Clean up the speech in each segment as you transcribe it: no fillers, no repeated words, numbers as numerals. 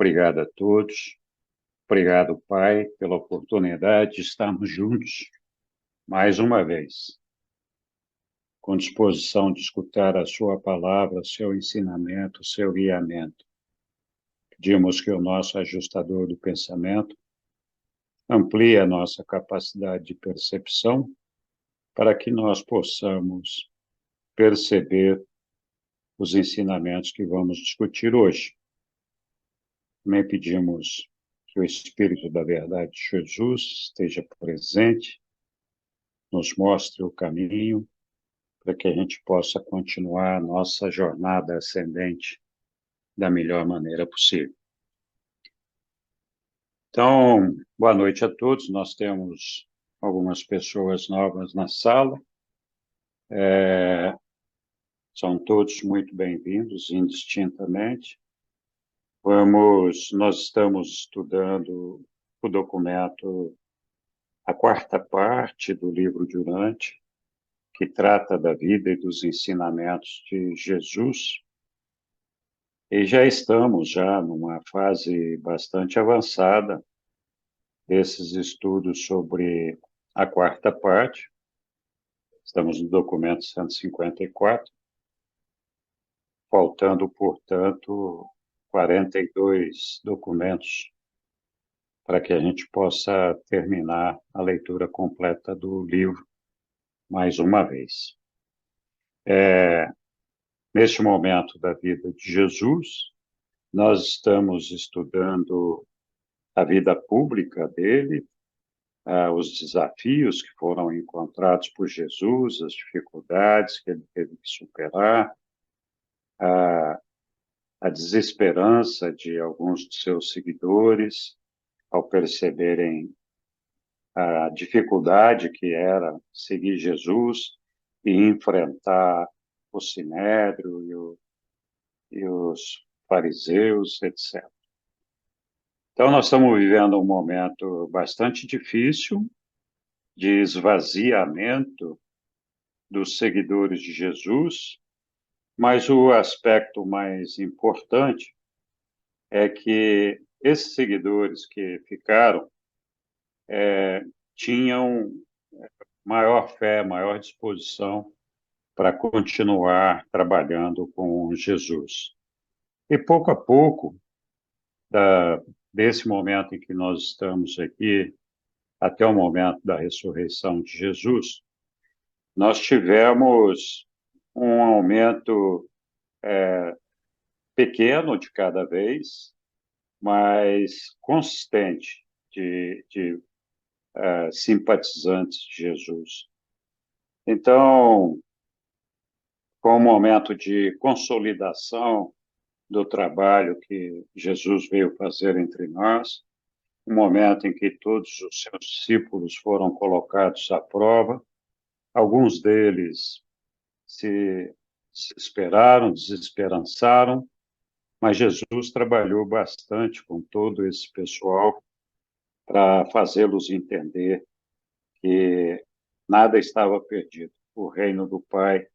Obrigado a todos. Obrigado, Pai, pela oportunidade de estarmos juntos mais uma vez, com disposição de escutar a Sua palavra, seu ensinamento, seu guiamento. Pedimos que o nosso ajustador do pensamento amplie a nossa capacidade de percepção para que nós possamos perceber os ensinamentos que vamos discutir hoje. Também pedimos que o Espírito da Verdade de Jesus esteja presente, nos mostre o caminho, para que a gente possa continuar a nossa jornada ascendente da melhor maneira possível. Então, boa noite a todos. Nós temos algumas pessoas novas na sala. São todos muito bem-vindos, indistintamente. Nós estamos estudando o documento, a quarta parte do livro de Urante, que trata da vida e dos ensinamentos de Jesus. E já estamos numa fase bastante avançada desses estudos sobre a quarta parte. Estamos no documento 154, faltando, portanto, 42 documentos para que a gente possa terminar a leitura completa do livro mais uma vez. Neste momento da vida de Jesus, nós estamos estudando a vida pública dele, os desafios que foram encontrados por Jesus, as dificuldades que ele teve que superar, a desesperança de alguns de seus seguidores ao perceberem a dificuldade que era seguir Jesus e enfrentar o Sinédrio e os fariseus, etc. Então, nós estamos vivendo um momento bastante difícil de esvaziamento dos seguidores de Jesus, mas o aspecto mais importante é que esses seguidores que ficaram tinham maior fé, maior disposição para continuar trabalhando com Jesus. E pouco a pouco, desse momento em que nós estamos aqui, até o momento da ressurreição de Jesus, nós tivemos um aumento pequeno de cada vez, mas consistente de simpatizantes de Jesus. Então, com um momento de consolidação do trabalho que Jesus veio fazer entre nós, um momento em que todos os seus discípulos foram colocados à prova, alguns deles se desesperaram, desesperançaram, mas Jesus trabalhou bastante com todo esse pessoal para fazê-los entender que nada estava perdido. O reino do Pai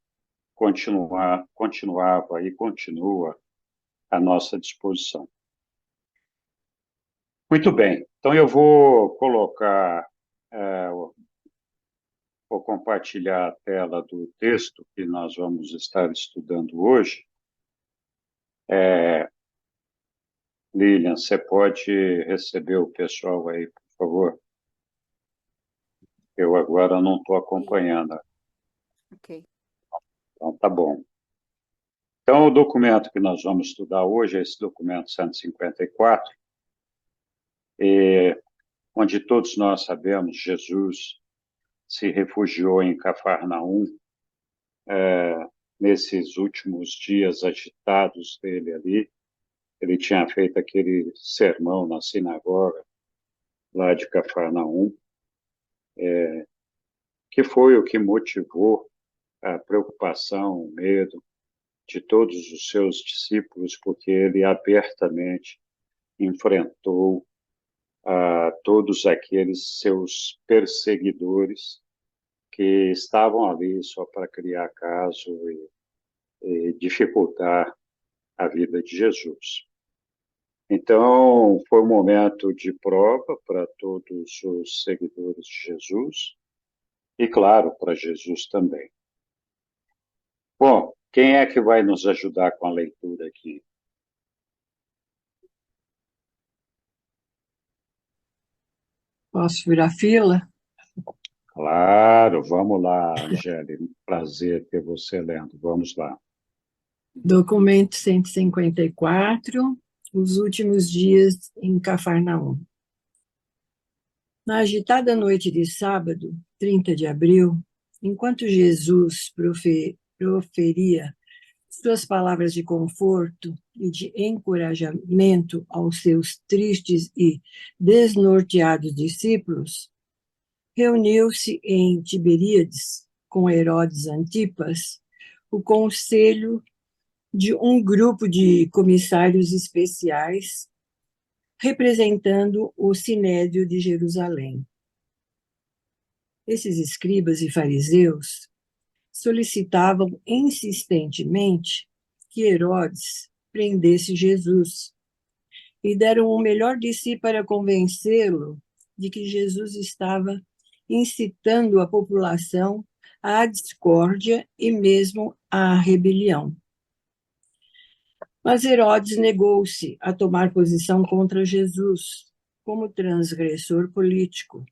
continuava e continua à nossa disposição. Muito bem, então eu vou vou compartilhar a tela do texto que nós vamos estar estudando hoje. Lilian, você pode receber o pessoal aí, por favor? Eu agora não estou acompanhando. Ok. Então, tá bom. Então, o documento que nós vamos estudar hoje é esse documento 154, onde todos nós sabemos, Jesus se refugiou em Cafarnaum, nesses últimos dias agitados dele ali. Ele tinha feito aquele sermão na sinagoga lá de Cafarnaum, que foi o que motivou a preocupação, o medo de todos os seus discípulos, porque ele abertamente enfrentou a todos aqueles seus perseguidores que estavam ali só para criar caso e dificultar a vida de Jesus. Então, foi um momento de prova para todos os seguidores de Jesus e, claro, para Jesus também. Bom, quem é que vai nos ajudar com a leitura aqui? Posso virar fila? Claro, vamos lá, Angélica. Prazer ter você lendo. Vamos lá. Documento 154, os últimos dias em Cafarnaum. Na agitada noite de sábado, 30 de abril, enquanto Jesus proferia suas palavras de conforto e de encorajamento aos seus tristes e desnorteados discípulos, reuniu-se em Tiberíades com Herodes Antipas o conselho de um grupo de comissários especiais representando o Sinédrio de Jerusalém. Esses escribas e fariseus solicitavam insistentemente que Herodes prendesse Jesus e deram o melhor de si para convencê-lo de que Jesus estava incitando a população à discórdia e mesmo à rebelião. Mas Herodes negou-se a tomar posição contra Jesus, como transgressor político.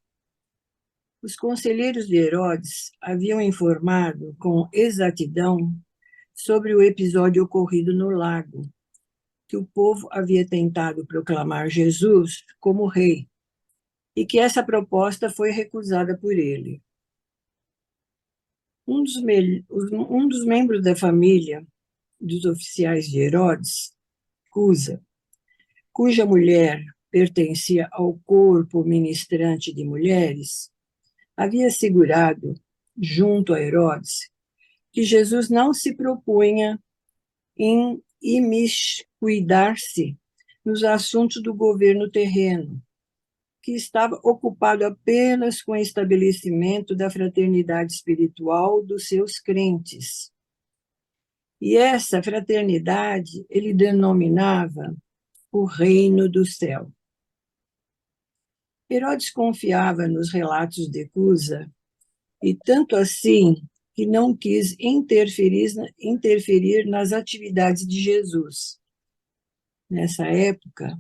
Os conselheiros de Herodes haviam informado com exatidão sobre o episódio ocorrido no lago, que o povo havia tentado proclamar Jesus como rei, e que essa proposta foi recusada por ele. Um dos membros da família dos oficiais de Herodes, Cusa, cuja mulher pertencia ao corpo ministrante de mulheres, havia assegurado, junto a Herodes, que Jesus não se propunha em imiscuidar-se nos assuntos do governo terreno, que estava ocupado apenas com o estabelecimento da fraternidade espiritual dos seus crentes. E essa fraternidade ele denominava o reino do céu. Herodes confiava nos relatos de Cusa, e tanto assim que não quis interferir nas atividades de Jesus. Nessa época,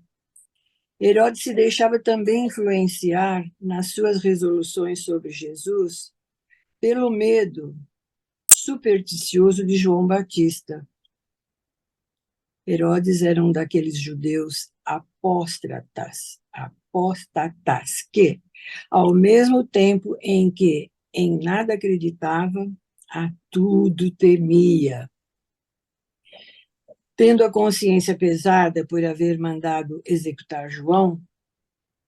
Herodes se deixava também influenciar nas suas resoluções sobre Jesus pelo medo supersticioso de João Batista. Herodes era um daqueles judeus apóstatas que, ao mesmo tempo em que em nada acreditava, a tudo temia. Tendo a consciência pesada por haver mandado executar João,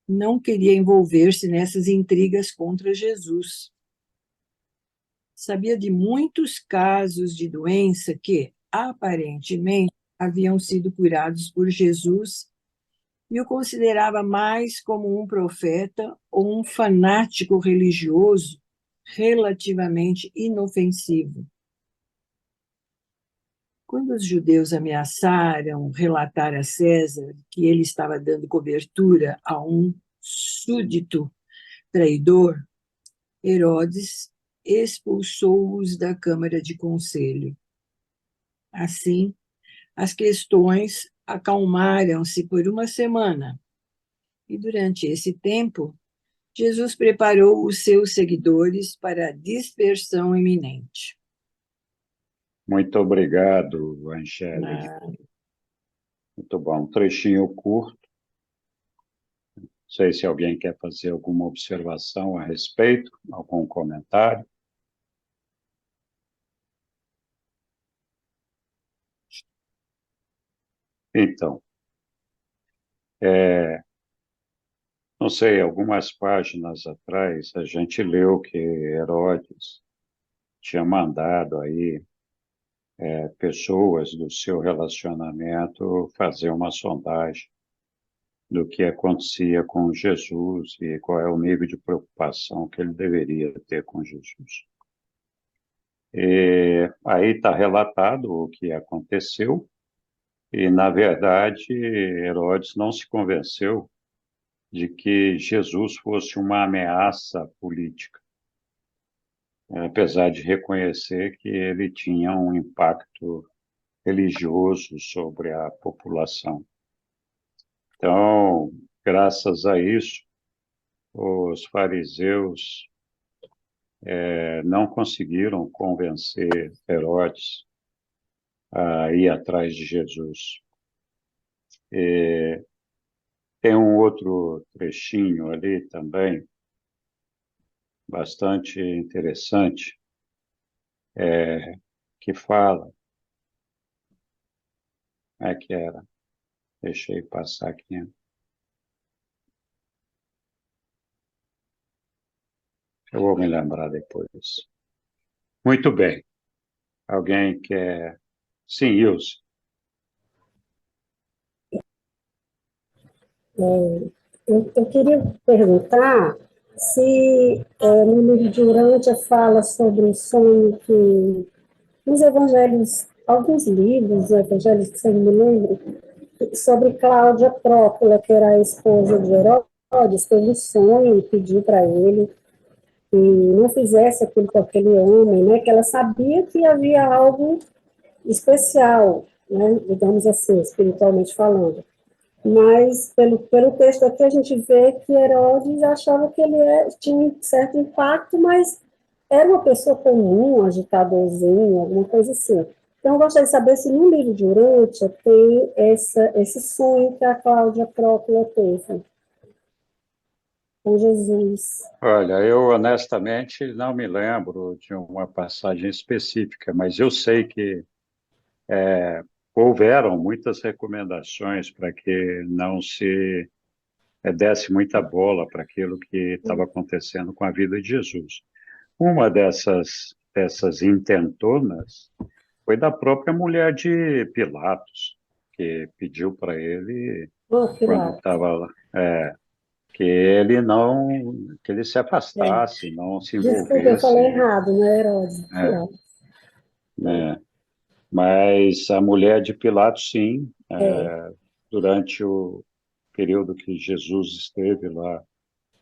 não queria envolver-se nessas intrigas contra Jesus. Sabia de muitos casos de doença que, aparentemente, haviam sido curados por Jesus e o considerava mais como um profeta ou um fanático religioso relativamente inofensivo. Quando os judeus ameaçaram relatar a César que ele estava dando cobertura a um súdito traidor, Herodes expulsou-os da Câmara de Conselho. Assim, as questões acalmaram-se por uma semana, e durante esse tempo, Jesus preparou os seus seguidores para a dispersão iminente. Muito obrigado, Angélica. Muito bom. Um trechinho curto. Não sei se alguém quer fazer alguma observação a respeito, algum comentário. Então, não sei, algumas páginas atrás a gente leu que Herodes tinha mandado aí pessoas do seu relacionamento fazer uma sondagem do que acontecia com Jesus e qual é o nível de preocupação que ele deveria ter com Jesus. E aí está relatado o que aconteceu, E, na verdade, Herodes não se convenceu de que Jesus fosse uma ameaça política, apesar de reconhecer que ele tinha um impacto religioso sobre a população. Então, graças a isso, os fariseus não conseguiram convencer Herodes a ir atrás de Jesus. E tem um outro trechinho ali também, bastante interessante, que fala, como é que era? Deixei passar aqui. Eu vou me lembrar depois. Muito bem. Alguém quer... Sim, Ilse. Eu queria perguntar se no livro de Urântia fala sobre o sonho que nos evangelhos, alguns livros evangelhos que você me lembra, sobre Cláudia Prócula, que era a esposa de Herodes, teve um sonho e pediu para ele que não fizesse aquilo com aquele homem, né, que ela sabia que havia algo especial, né, digamos assim, espiritualmente falando. Mas, pelo texto aqui, a gente vê que Herodes achava que ele tinha um certo impacto, mas era uma pessoa comum, um agitadorzinho, alguma coisa assim. Então, eu gostaria de saber se no livro de Urântia tem esse sonho que a Cláudia Prócula teve com Jesus. Olha, eu honestamente não me lembro de uma passagem específica, mas eu sei que houveram muitas recomendações para que não se desse muita bola para aquilo que estava acontecendo com a vida de Jesus. Uma dessas intentonas foi da própria mulher de Pilatos, que pediu para ele, Oh, que quando lá. estava lá, que ele se afastasse, não se Desculpa, eu falei envolvesse, errado, não é Herodes. é, né? Mas a mulher de Pilatos, sim, É. durante o período que Jesus esteve lá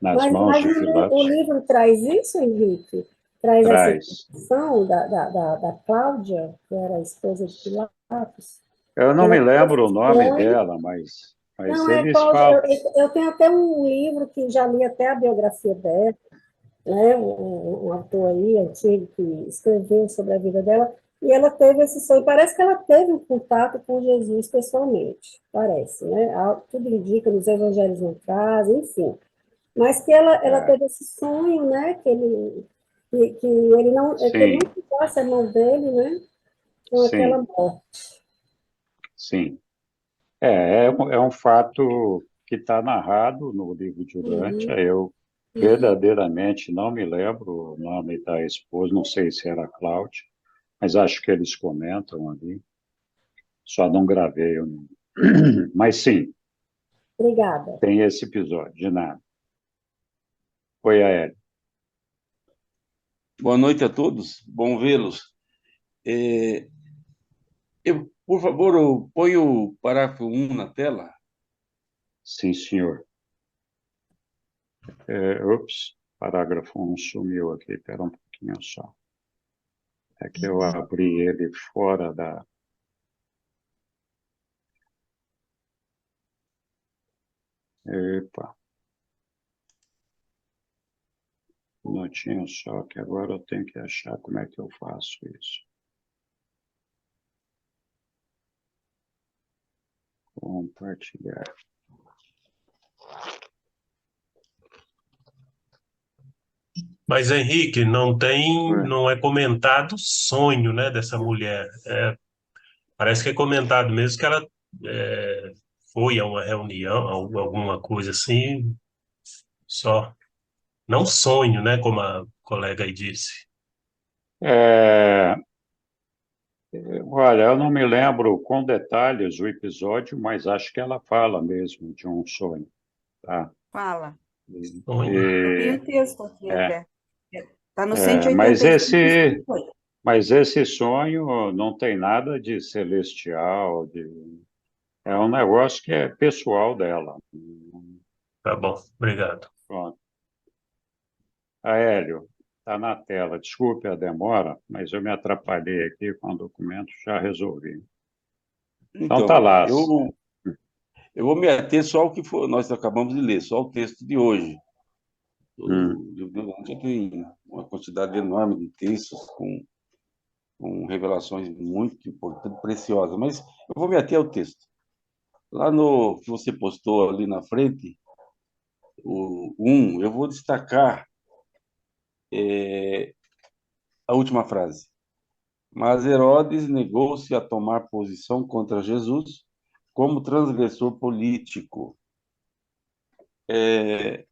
nas mãos Mas de o Pilatos, livro traz isso, Henrique? Traz essa traz. informação da Cláudia, que era a esposa de Pilatos? Eu não Ela me teve lembro o esse nome sonho. dela, mas Não, é eles Cláudia. falam. Eu tenho até um livro que já li até a biografia dela, né? Um autor aí antigo que escreveu sobre a vida dela. E ela teve esse sonho. Parece que ela teve um contato com Jesus pessoalmente. Parece, né? Tudo indica, nos evangelhos não trazem, enfim. Mas que ela É, teve esse sonho, né? Que ele não sim, ficasse a mão dele, né? Com aquela sim, morte. sim. É um fato que está narrado no livro de Urântia. Uhum. Eu verdadeiramente não me lembro o nome da esposa, não sei se era Cláudia, mas acho que eles comentam ali. Só não gravei o nome. Mas sim, Obrigada. tem esse episódio, de nada. Foi a Ellen. Boa noite a todos, bom vê-los. É, por favor, põe o parágrafo 1 na tela. Sim, senhor. Parágrafo 1 sumiu aqui, espera um pouquinho só. É que eu abri ele fora da... Epa, um minutinho só, que agora eu tenho que achar como é que eu faço isso. Compartilhar. Mas, Henrique, Ué, não é comentado o sonho, né, dessa mulher. Parece que é comentado mesmo que ela é, foi a uma reunião, alguma coisa assim, só. Não sonho, né, como a colega aí disse. É, olha, eu não me lembro com detalhes o episódio, mas acho que ela fala mesmo de um sonho, tá? Fala. E, Sonho. Eu tenho e- o texto aqui é, até. Está no é, mas 185 e esse, 158. mas esse sonho não tem nada de celestial, É um negócio que é pessoal dela. Tá bom, obrigado. Pronto. Aélio, está na tela. Desculpe a demora, mas eu me atrapalhei aqui com o documento, já resolvi. Então tá Então, lá. eu vou me ater só ao que nós acabamos de ler, só o texto de hoje. Hum, O livro do Dante tem uma quantidade enorme de textos com revelações muito importantes, preciosas, mas eu vou me ater ao texto. Lá no que você postou ali na frente, eu vou destacar a última frase. Mas Herodes negou-se a tomar posição contra Jesus como transgressor político. E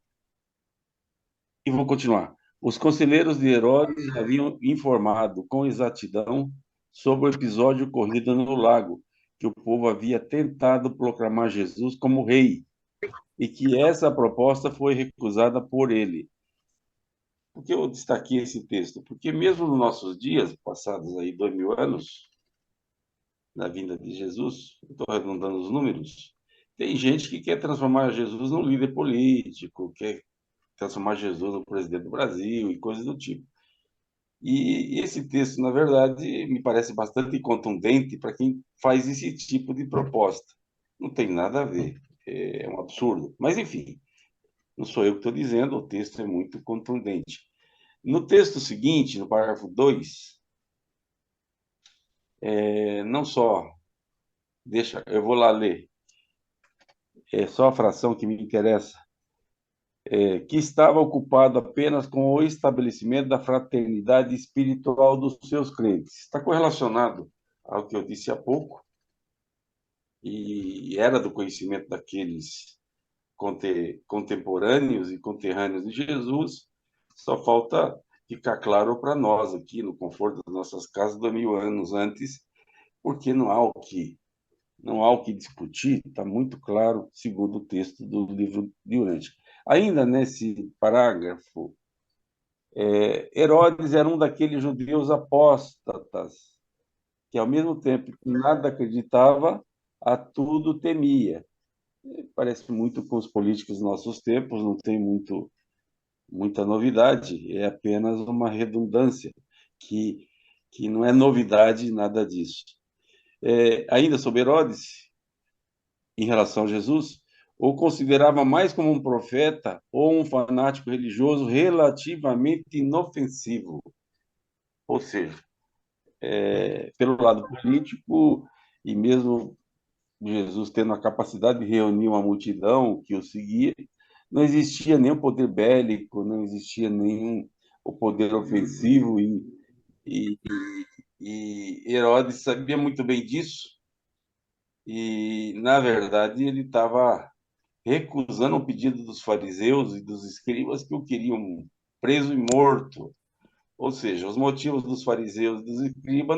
vou continuar. Os conselheiros de Herodes haviam informado com exatidão sobre o episódio ocorrido no lago, que o povo havia tentado proclamar Jesus como rei, e que essa proposta foi recusada por ele. Por que eu destaquei esse texto? Porque mesmo nos nossos dias, passados aí 2000 anos, na vinda de Jesus, estou arredondando os números, tem gente que quer transformar Jesus num líder político, quer transformar Jesus no presidente do Brasil e coisas do tipo. E esse texto, na verdade, me parece bastante contundente para quem faz esse tipo de proposta. Não tem nada a ver, é um absurdo. Mas, enfim, não sou eu que estou dizendo, o texto é muito contundente. No texto seguinte, no parágrafo 2, não só, deixa, eu vou lá ler, é só a fração que me interessa, que estava ocupado apenas com o estabelecimento da fraternidade espiritual dos seus crentes. Está correlacionado ao que eu disse há pouco, e era do conhecimento daqueles contemporâneos e conterrâneos de Jesus, só falta ficar claro para nós aqui, no conforto das nossas casas, 2000 anos antes, porque não há o que discutir, está muito claro, segundo o texto do livro de Urântia. Ainda nesse parágrafo, Herodes era um daqueles judeus apóstatas, que ao mesmo tempo que nada acreditava, a tudo temia. Parece muito com os políticos dos nossos tempos, não tem muita novidade, é apenas uma redundância, que, que não é novidade nada disso. Ainda sobre Herodes, em relação a Jesus, o considerava mais como um profeta ou um fanático religioso relativamente inofensivo. Ou seja, pelo lado político, e mesmo Jesus tendo a capacidade de reunir uma multidão que o seguia, não existia nenhum poder bélico, não existia nenhum o poder ofensivo, e, e Herodes sabia muito bem disso, e, na verdade, ele estava recusando o pedido dos fariseus e dos escribas que o queriam preso e morto. Ou seja, os motivos dos fariseus e dos escribas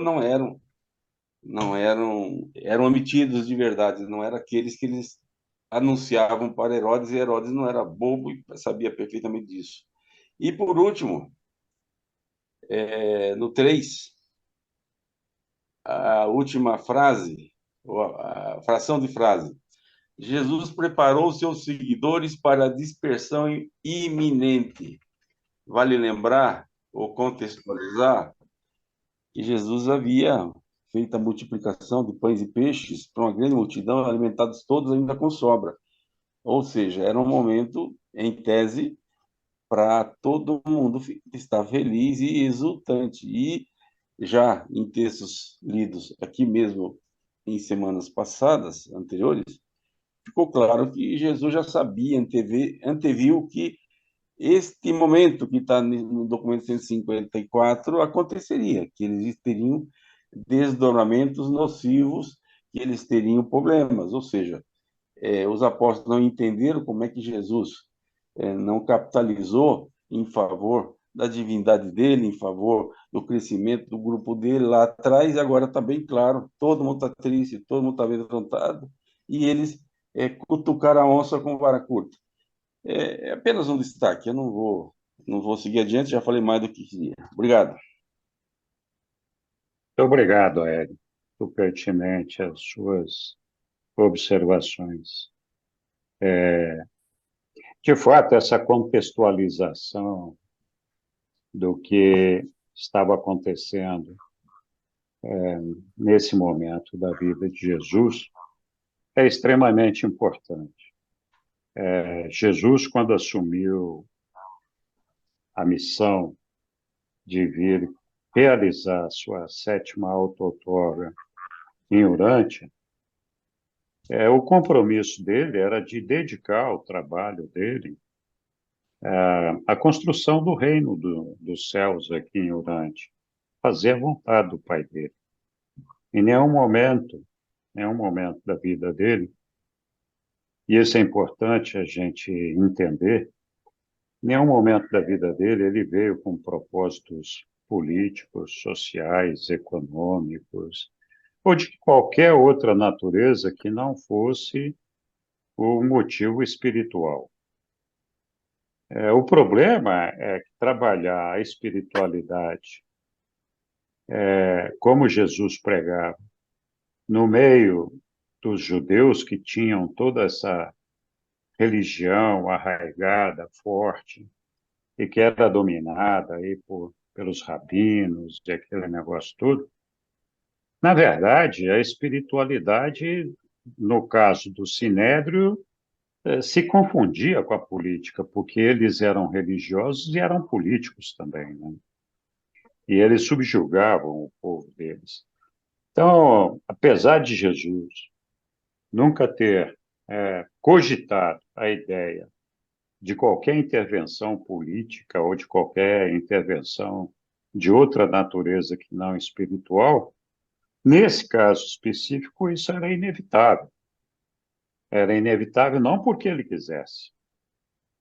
eram omitidos de verdade, não eram aqueles que eles anunciavam para Herodes, e Herodes não era bobo e sabia perfeitamente disso. E, por último, no 3, a última frase, a fração de frase, Jesus preparou seus seguidores para a dispersão iminente. Vale lembrar ou contextualizar que Jesus havia feito a multiplicação de pães e peixes para uma grande multidão, alimentados todos ainda com sobra. Ou seja, era um momento, em tese, para todo mundo estar feliz e exultante. E já em textos lidos aqui mesmo em semanas passadas, anteriores, ficou claro que Jesus já sabia, anteviu que este momento que está no documento 154 aconteceria, que eles teriam desdobramentos nocivos, que eles teriam problemas, ou seja, os apóstolos não entenderam como é que Jesus não capitalizou em favor da divindade dele, em favor do crescimento do grupo dele lá atrás, e agora está bem claro, todo mundo está triste, todo mundo está amedrontado, e eles cutucaram a onça com vara curta. É apenas um destaque, eu não vou seguir adiante, já falei mais do que queria. Obrigado. Muito obrigado, Aélio. Muito pertinente as suas observações. De fato, essa contextualização do que estava acontecendo nesse momento da vida de Jesus é extremamente importante. Jesus, quando assumiu a missão de vir realizar a sua 7ª auto-outorga em Urântia, o compromisso dele era de dedicar o trabalho dele à construção do reino dos céus aqui em Urântia, fazer a vontade do Pai dele. Em nenhum momento da vida dele, e isso é importante a gente entender, em nenhum momento da vida dele ele veio com propósitos políticos, sociais, econômicos, ou de qualquer outra natureza que não fosse o motivo espiritual. O problema é que trabalhar a espiritualidade, como Jesus pregava, no meio dos judeus que tinham toda essa religião arraigada, forte, e que era dominada aí pelos rabinos e aquele negócio todo. Na verdade, a espiritualidade, no caso do Sinédrio, se confundia com a política, porque eles eram religiosos e eram políticos também, né? E eles subjugavam o povo deles. Então, apesar de Jesus nunca ter cogitado a ideia de qualquer intervenção política ou de qualquer intervenção de outra natureza que não espiritual, nesse caso específico, isso era inevitável. Era inevitável não porque ele quisesse,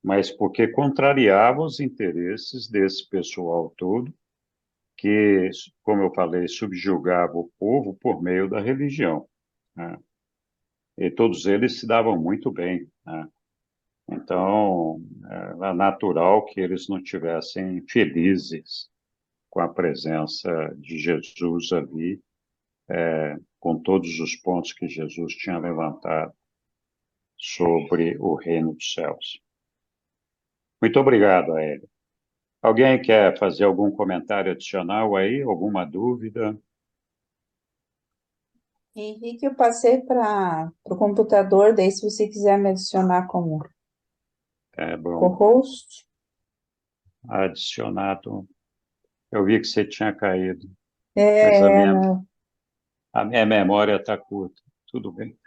mas porque contrariava os interesses desse pessoal todo que, como eu falei, subjugava o povo por meio da religião, né? E todos eles se davam muito bem, né? Então, era natural que eles não tivessem felizes com a presença de Jesus ali, com todos os pontos que Jesus tinha levantado sobre o reino dos céus. Muito obrigado, Aélio. Alguém quer fazer algum comentário adicional aí? Alguma dúvida? Henrique, eu passei para o computador, daí se você quiser me adicionar como Bom, co-host. adicionado. Eu vi que você tinha caído, mas Não. a minha memória está curta. Tudo bem.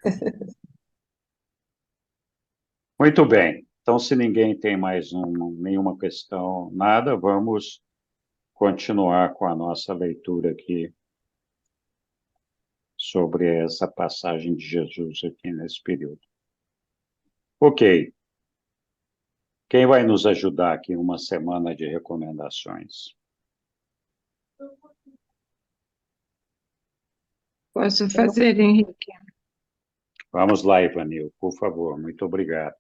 Muito bem. Então, se ninguém tem mais nenhuma questão, nada, vamos continuar com a nossa leitura aqui sobre essa passagem de Jesus aqui nesse período. Ok. Quem vai nos ajudar aqui em uma semana de recomendações? Posso fazer, Henrique? Vamos lá, Ivanil, por favor. Muito obrigado.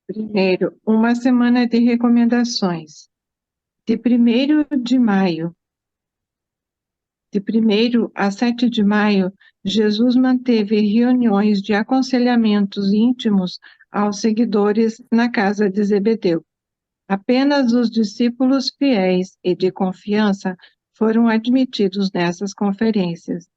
Primeiro, uma semana de recomendações. De 1º de maio. De 1º a 7 de maio, Jesus manteve reuniões de aconselhamentos íntimos aos seguidores na casa de Zebedeu. Apenas os discípulos fiéis e de confiança foram admitidos nessas conferências.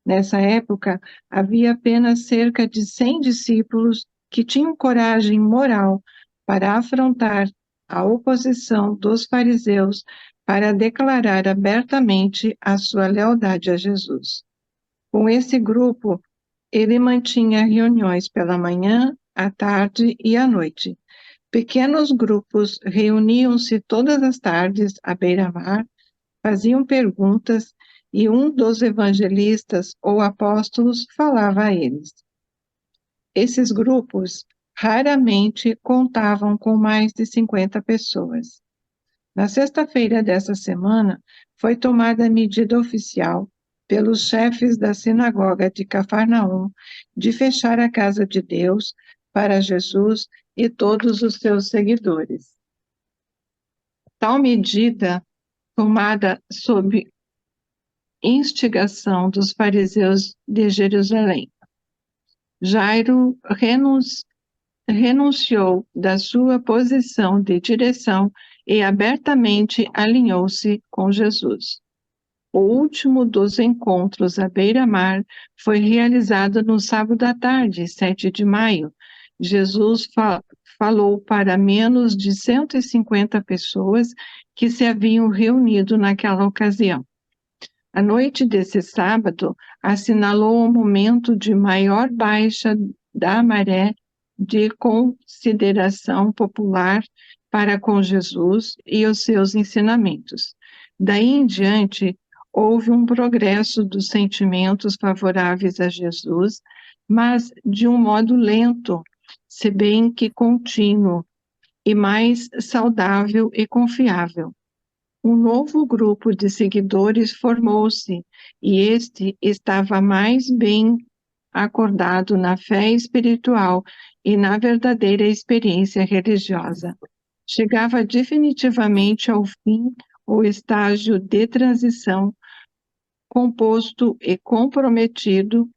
Nessa época, havia apenas cerca de 100 discípulos que tinham coragem moral para afrontar a oposição dos fariseus para declarar abertamente a sua lealdade a Jesus. Com esse grupo, ele mantinha reuniões pela manhã, à tarde e à noite. Pequenos grupos reuniam-se todas as tardes à beira-mar, faziam perguntas e um dos evangelistas ou apóstolos falava a eles. Esses grupos raramente contavam com mais de 50 pessoas. Na sexta-feira dessa semana, foi tomada a medida oficial pelos chefes da sinagoga de Cafarnaum de fechar a casa de Deus para Jesus e todos os seus seguidores. Tal medida, tomada sob instigação dos fariseus de Jerusalém, Jairo renunciou da sua posição de direção e abertamente alinhou-se com Jesus. O último dos encontros à beira-mar foi realizado no sábado à tarde, 7 de maio. Jesus falou para menos de 150 pessoas que se haviam reunido naquela ocasião. A noite desse sábado assinalou um momento de maior baixa da maré de consideração popular para com Jesus e os seus ensinamentos. Daí em diante, houve um progresso dos sentimentos favoráveis a Jesus, mas de um modo lento, se bem que contínuo, e mais saudável e confiável. Um novo grupo de seguidores formou-se, e este estava mais bem acordado na fé espiritual e na verdadeira experiência religiosa. Chegava definitivamente ao fim o estágio de transição composto e comprometido,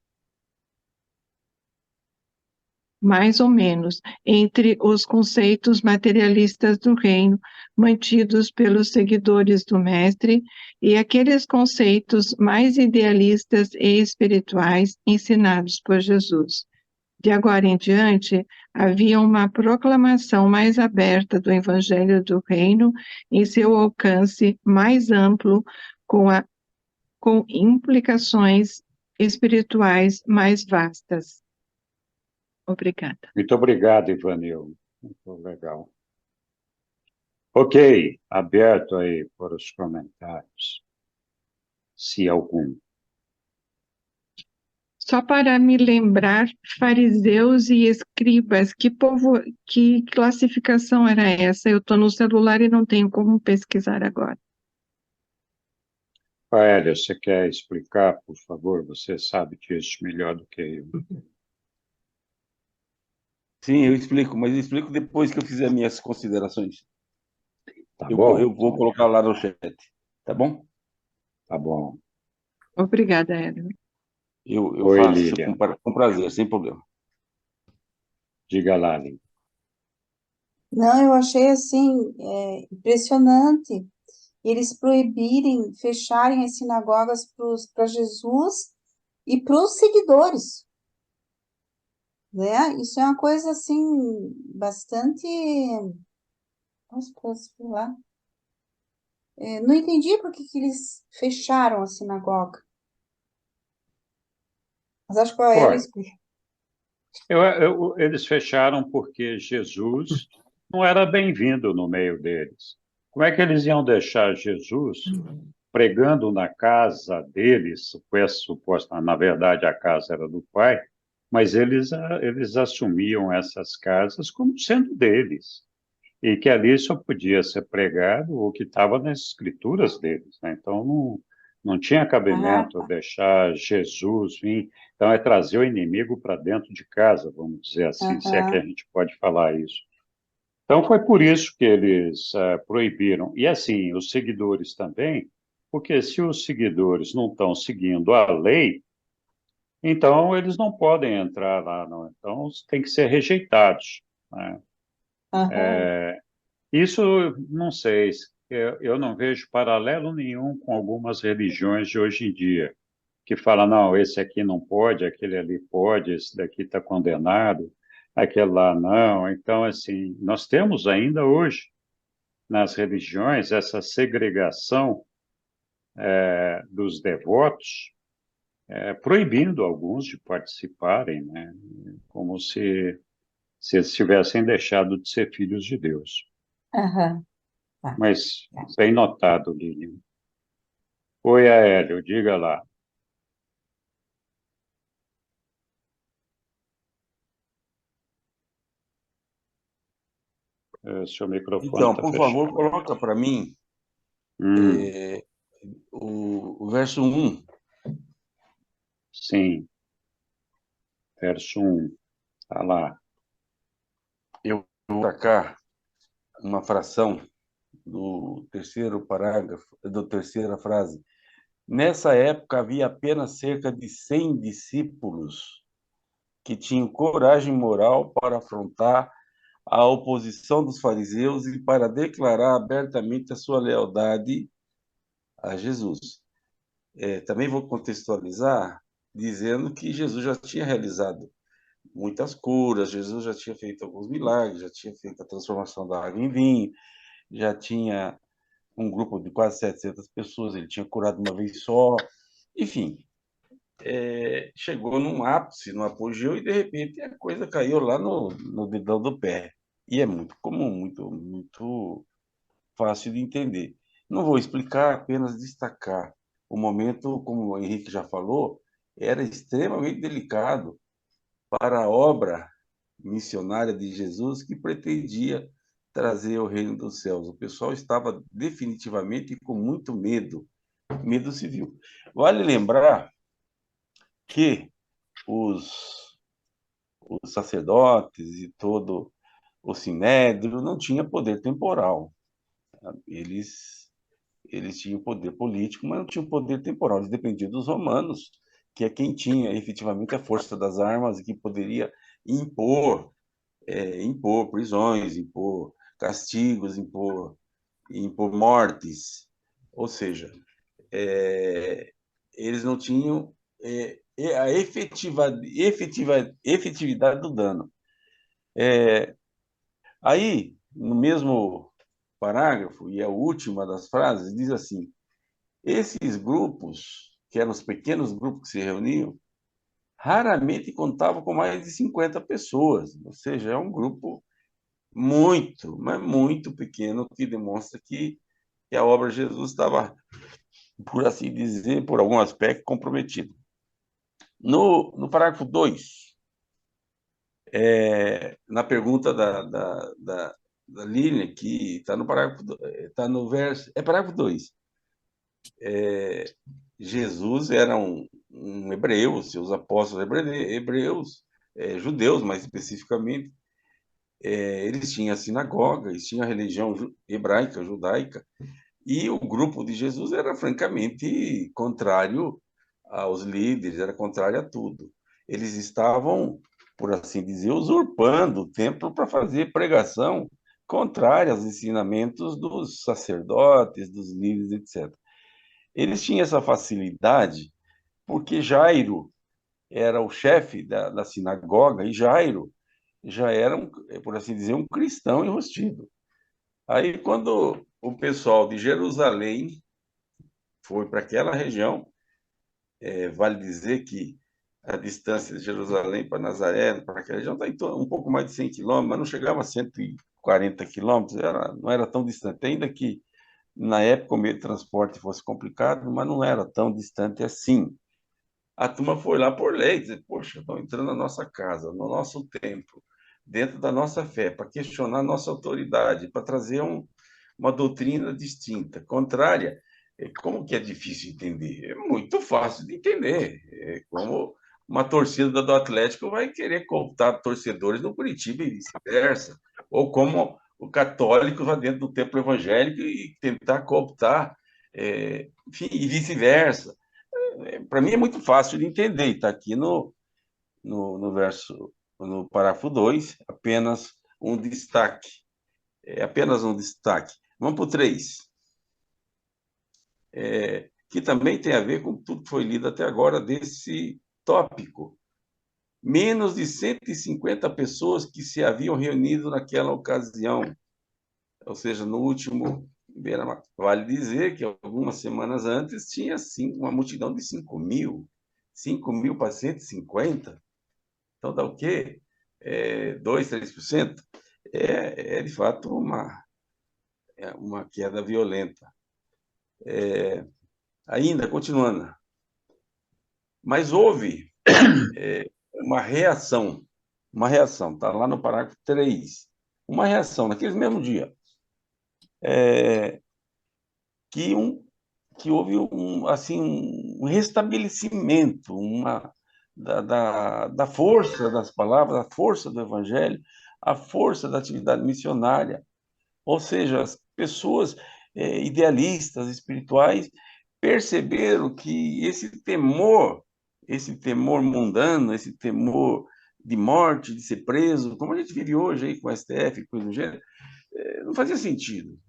mais ou menos, entre os conceitos materialistas do reino, mantidos pelos seguidores do Mestre, e aqueles conceitos mais idealistas e espirituais ensinados por Jesus. De agora em diante, havia uma proclamação mais aberta do Evangelho do Reino em seu alcance mais amplo, com implicações espirituais mais vastas. Obrigada. Muito obrigado, Ivanildo. Muito legal. Ok, aberto aí para os comentários, se algum. Só para me lembrar, fariseus e escribas, que classificação era essa? Eu estou no celular e não tenho como pesquisar agora. Paélia, você quer explicar, por favor? Você sabe disso melhor do que eu. Sim, eu explico, mas eu explico depois que eu fizer minhas considerações. Tá Eu bom? vou colocar lá no chat, tá bom? Tá bom. Obrigada, Hélio. Eu Oi, faço Lília. com prazer, sem problema. Diga lá, Lília. Não, eu achei assim, impressionante eles proibirem, fecharem as sinagogas para Jesus e para os seguidores, né? Isso é uma coisa assim bastante, posso falar? Não entendi por que eles fecharam a sinagoga, mas acho que o Aélio Olha, explica. eles fecharam porque Jesus não era bem-vindo no meio deles. Como é que eles iam deixar Jesus pregando na casa deles, suposta, na verdade a casa era do pai, mas eles assumiam essas casas como sendo deles, e que ali só podia ser pregado o que estava nas escrituras deles, né? Então não tinha Ah, cabimento deixar Jesus vir, então é trazer o inimigo para dentro de casa, vamos dizer assim, se é que a aham, gente pode falar isso. Então, foi por isso que eles proibiram. E, assim, os seguidores também, porque se os seguidores não estão seguindo a lei, então eles não podem entrar lá, não. Então, tem que ser rejeitados, né? aham, Isso, não sei, eu não vejo paralelo nenhum com algumas religiões de hoje em dia, que falam, não, esse aqui não pode, aquele ali pode, esse daqui está condenado, aquele lá não. Então, assim, nós temos ainda hoje nas religiões essa segregação dos devotos, proibindo alguns de participarem, né? Como se eles tivessem deixado de ser filhos de Deus. aham, tá. Mas, bem notado, Lilian. Oi, Aélio, diga lá. Seu microfone Então, está por favor, fechado. coloca para mim Hum, o verso 1. sim, verso 1, está lá. Eu vou destacar uma fração do terceiro parágrafo, da terceira frase. Nessa época havia apenas cerca de 100 discípulos que tinham coragem moral para afrontar a oposição dos fariseus e para declarar abertamente a sua lealdade a Jesus. Também vou contextualizar dizendo que Jesus já tinha realizado muitas curas, Jesus já tinha feito alguns milagres, já tinha feito a transformação da água em vinho, já tinha um grupo de quase 700 pessoas, ele tinha curado uma vez só, enfim, chegou num ápice, num apogeu, e de repente a coisa caiu lá no dedão do pé. E é muito comum, muito fácil de entender. Não vou explicar, apenas destacar. O momento, como o Henrique já falou, era extremamente delicado para a obra missionária de Jesus que pretendia trazer o reino dos céus. O pessoal estava definitivamente com muito medo, medo civil. Vale lembrar que os sacerdotes e todo o sinédrio não tinha poder temporal. Eles tinham poder político, mas não tinham poder temporal. Eles dependiam dos romanos, que é quem tinha efetivamente a força das armas e que poderia impor prisões, impor castigos, impor mortes. Ou seja, eles não tinham a efetividade do dano. Aí, no mesmo parágrafo, e é a última das frases, diz assim: esses grupos, que eram os pequenos grupos que se reuniam, raramente contavam com mais de 50 pessoas, ou seja, é um grupo muito, mas muito pequeno, que demonstra que a obra de Jesus estava, por assim dizer, por algum aspecto, comprometida. No parágrafo 2, na pergunta da Lilian, que está no parágrafo, está no verso, parágrafo 2. Jesus era um hebreu, seus apóstolos hebreus, judeus mais especificamente, eles tinham a sinagoga, eles tinham a religião hebraica, judaica, e o grupo de Jesus era francamente contrário aos líderes, era contrário a tudo. Eles estavam, por assim dizer, usurpando o templo para fazer pregação contrária aos ensinamentos dos sacerdotes, dos líderes, etc. Eles tinham essa facilidade porque Jairo era o chefe da sinagoga, e Jairo já era, por assim dizer, um cristão enrustido. Aí, quando o pessoal de Jerusalém foi para aquela região, vale dizer que a distância de Jerusalém para Nazaré, para aquela região, está um pouco mais de 100 quilômetros, mas não chegava a 140 quilômetros, não era tão distante, ainda que na época o meio de transporte fosse complicado, mas não era tão distante assim. A turma foi lá por lei, dizer, poxa, estão entrando na nossa casa, no nosso templo, dentro da nossa fé, para questionar a nossa autoridade, para trazer uma doutrina distinta, contrária. Como que é difícil entender? É muito fácil de entender. É como uma torcida do Atlético vai querer cooptar torcedores no Curitiba e vice-versa. Ou como o católico vai dentro do templo evangélico e tentar cooptar, enfim, e vice-versa. Para mim é muito fácil de entender, está aqui no verso, no parágrafo 2, apenas um destaque. Apenas um destaque. Vamos para o 3. Que também tem a ver com tudo que foi lido até agora desse tópico. Menos de 150 pessoas que se haviam reunido naquela ocasião, ou seja, no último beira-mar. Vale dizer que algumas semanas antes tinha uma multidão de 5.000. 5.000 para 150. Então dá o quê? 2%, 3%. De fato uma queda violenta. Ainda, continuando. Mas houve uma reação, está lá no parágrafo 3, uma reação naquele mesmo dia, que houve um restabelecimento da força das palavras, a força do evangelho, a força da atividade missionária. Ou seja, as pessoas idealistas, espirituais, perceberam que esse temor mundano, esse temor de morte, de ser preso, como a gente vive hoje aí com o STF, coisa do gênero, não fazia sentido.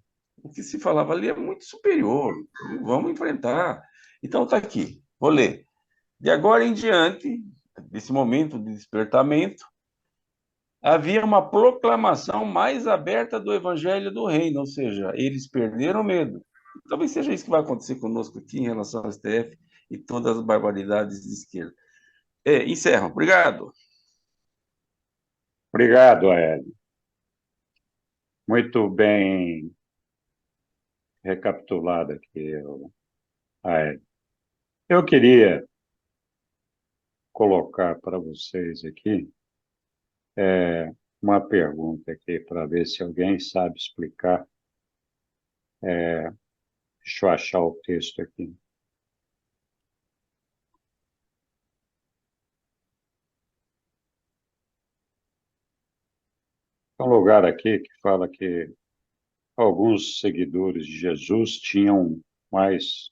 O que se falava ali é muito superior, vamos enfrentar. Então está aqui, vou ler. De agora em diante, desse momento de despertamento, havia uma proclamação mais aberta do Evangelho do Reino, ou seja, eles perderam o medo. Talvez seja isso que vai acontecer conosco aqui em relação ao STF e todas as barbaridades de esquerda. Encerro. Obrigado. Obrigado, Aélio. Muito bem recapitulado aqui, Aélio. Eu queria colocar para vocês aqui uma pergunta aqui para ver se alguém sabe explicar. Deixa eu achar o texto aqui. Tem um lugar aqui que fala que alguns seguidores de Jesus tinham mais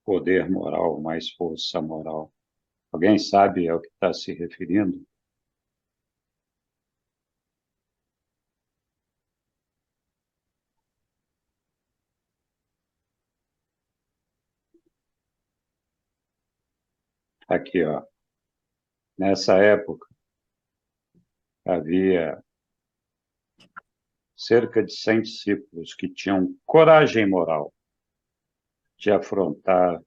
poder moral, mais força moral. Alguém sabe ao que está se referindo? Aqui, ó. Nessa época, havia cerca de 100 discípulos que tinham coragem moral de afrontar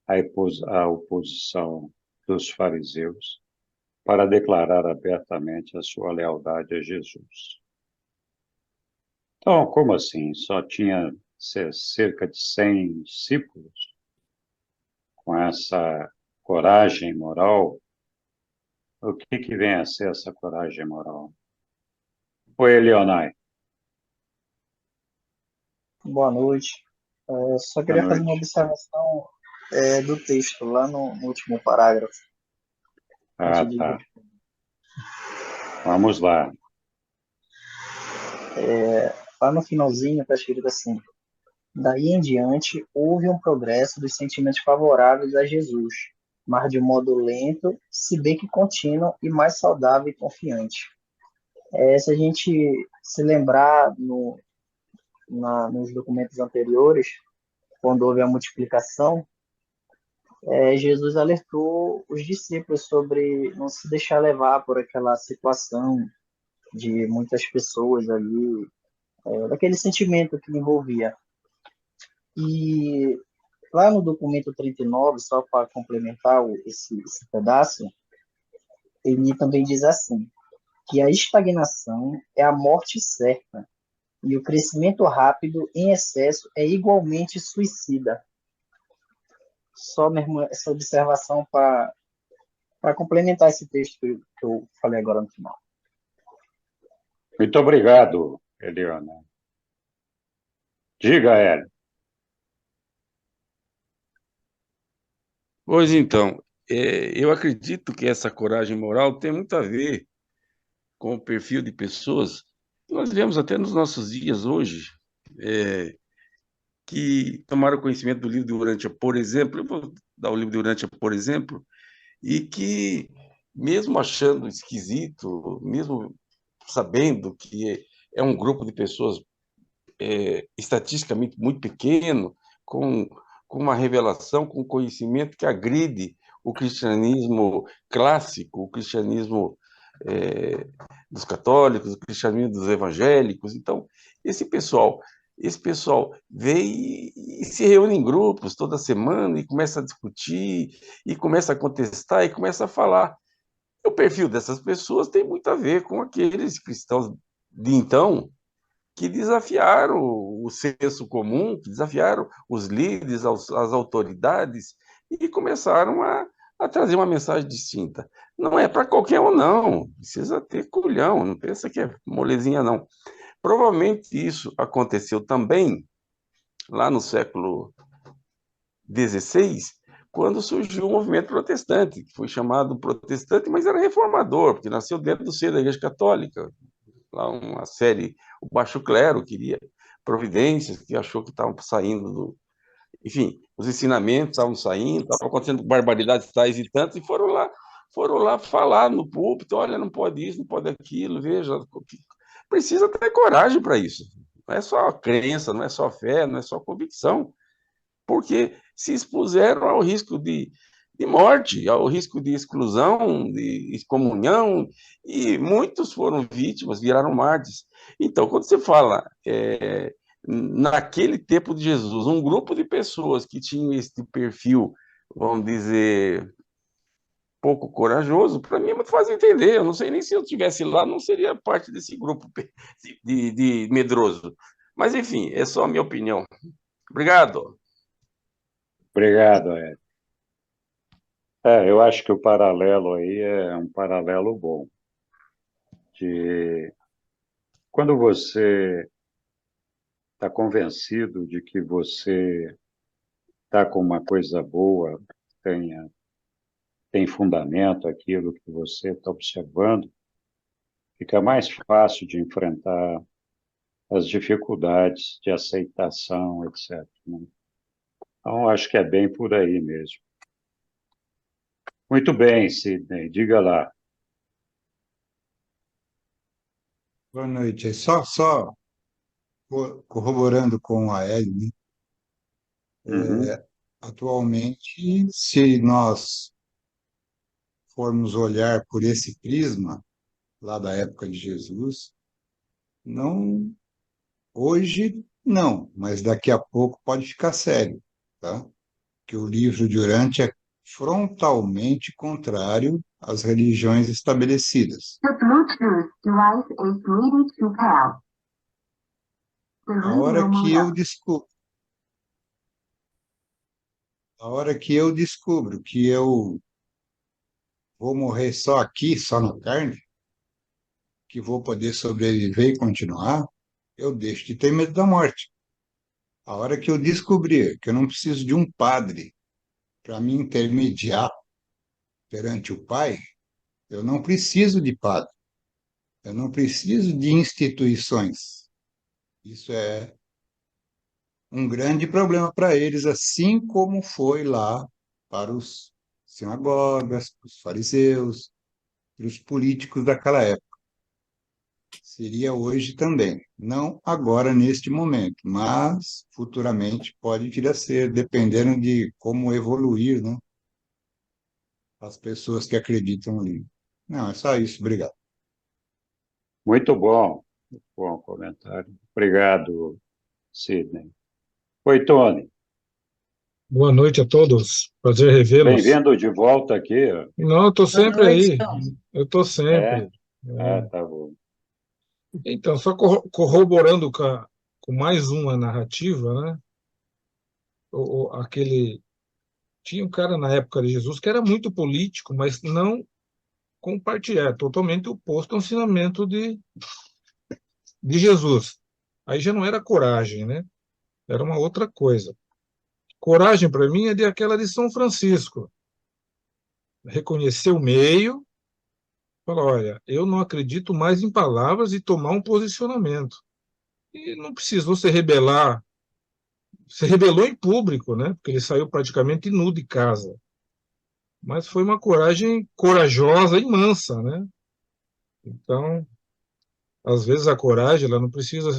a oposição dos fariseus para declarar abertamente a sua lealdade a Jesus. Então, como assim? Só tinha cerca de 100 discípulos com essa coragem moral? O que vem a ser essa coragem moral? Oi, Leonai. Boa noite. Só Boa queria fazer uma noite. observação do texto, lá no último parágrafo, Ah, antes de tá. Vamos lá. lá no finalzinho está escrito assim: daí em diante houve um progresso dos sentimentos favoráveis a Jesus, mas de um modo lento, se bem que contínuo e mais saudável e confiante. Se a gente se lembrar nos documentos anteriores, quando houve a multiplicação, Jesus alertou os discípulos sobre não se deixar levar por aquela situação de muitas pessoas ali, daquele sentimento que envolvia. E lá no documento 39, só para complementar esse pedaço, ele também diz assim, que a estagnação é a morte certa e o crescimento rápido em excesso é igualmente suicida. Só mesmo essa observação para complementar esse texto que eu falei agora no final. Muito obrigado, Eliana. Diga, Hélio. Pois então, eu acredito que essa coragem moral tem muito a ver com o perfil de pessoas que nós vemos até nos nossos dias hoje, que tomaram conhecimento do livro de Urântia, por exemplo, eu vou dar o livro de Urântia, por exemplo, e que, mesmo achando esquisito, mesmo sabendo que é um grupo de pessoas estatisticamente muito pequeno, com uma revelação, com conhecimento que agride o cristianismo clássico, o cristianismo dos católicos, o cristianismo dos evangélicos. Então, esse pessoal vem e se reúne em grupos toda semana e começa a discutir, e começa a contestar, e começa a falar. O perfil dessas pessoas tem muito a ver com aqueles cristãos de então, que desafiaram o senso comum, que desafiaram os líderes, as autoridades, e começaram a trazer uma mensagem distinta. Não é para qualquer um, não. Precisa ter culhão, não pensa que é molezinha, não. Provavelmente isso aconteceu também lá no século XVI, quando surgiu o movimento protestante, que foi chamado protestante, mas era reformador, porque nasceu dentro do seio da Igreja Católica. Lá uma série, o baixo clero queria providências, que achou que estavam saindo do... Enfim, os ensinamentos estavam saindo, estavam acontecendo barbaridades tais e tantas, e foram lá foram lá falar no púlpito, olha, não pode isso, não pode aquilo, veja. Precisa ter coragem para isso. Não é só crença, não é só fé, não é só convicção, porque se expuseram ao risco de morte, ao risco de exclusão, de excomunhão, e muitos foram vítimas, viraram mártires. Então, quando você fala naquele tempo de Jesus, um grupo de pessoas que tinham esse perfil, vamos dizer, pouco corajoso, para mim é muito fácil entender. Eu não sei nem se eu estivesse lá, não seria parte desse grupo de medroso. Mas, enfim, é só a minha opinião. Obrigado. Obrigado, Ed. Eu acho que o paralelo aí é um paralelo bom. De quando você está convencido de que você está com uma coisa boa, tem fundamento aquilo que você está observando, fica mais fácil de enfrentar as dificuldades de aceitação, etc., né? Então, acho que é bem por aí mesmo. Muito bem, Sidney, diga lá. Boa noite. Só corroborando com a Ellen, Uhum. atualmente, se nós formos olhar por esse prisma, lá da época de Jesus, não, hoje não, mas daqui a pouco pode ficar sério, tá? Que o livro de Urântia é frontalmente contrário às religiões estabelecidas. The Bluetooth device is ready to pair. The A hora radio que eu modem. descubro, a hora que eu descubro que eu vou morrer só aqui, só na carne, que vou poder sobreviver e continuar, eu deixo de ter medo da morte. A hora que eu descobrir que eu não preciso de um padre para me intermediar perante o Pai, eu não preciso de padre, eu não preciso de instituições. Isso é um grande problema para eles, assim como foi lá para os sinagogas, para os fariseus, para os políticos daquela época. Seria hoje também. Não agora, neste momento, mas futuramente pode vir a ser, dependendo de como evoluir, né? As pessoas que acreditam no livro. Não, é só isso. Obrigado. Muito bom comentário. Obrigado, Sidney. Oi, Tony. Boa noite a todos. Prazer revê-los. Bem-vindo de volta aqui. Não, eu estou Boa sempre noite, aí. Tom. Eu estou É? sempre. Tá bom. Então, só corroborando com mais uma narrativa, né? Aquele tinha um cara na época de Jesus que era muito político, mas não compartilhar, totalmente oposto ao ensinamento de Jesus. Aí já não era coragem, né? Era uma outra coisa. Coragem para mim é de aquela de São Francisco. Reconhecer o meio. Fala, olha, eu não acredito mais em palavras e tomar um posicionamento. E não precisou se rebelar. Se rebelou em público, né? Porque ele saiu praticamente nu de casa. Mas foi uma coragem corajosa e mansa, né? Então, às vezes a coragem ela não precisa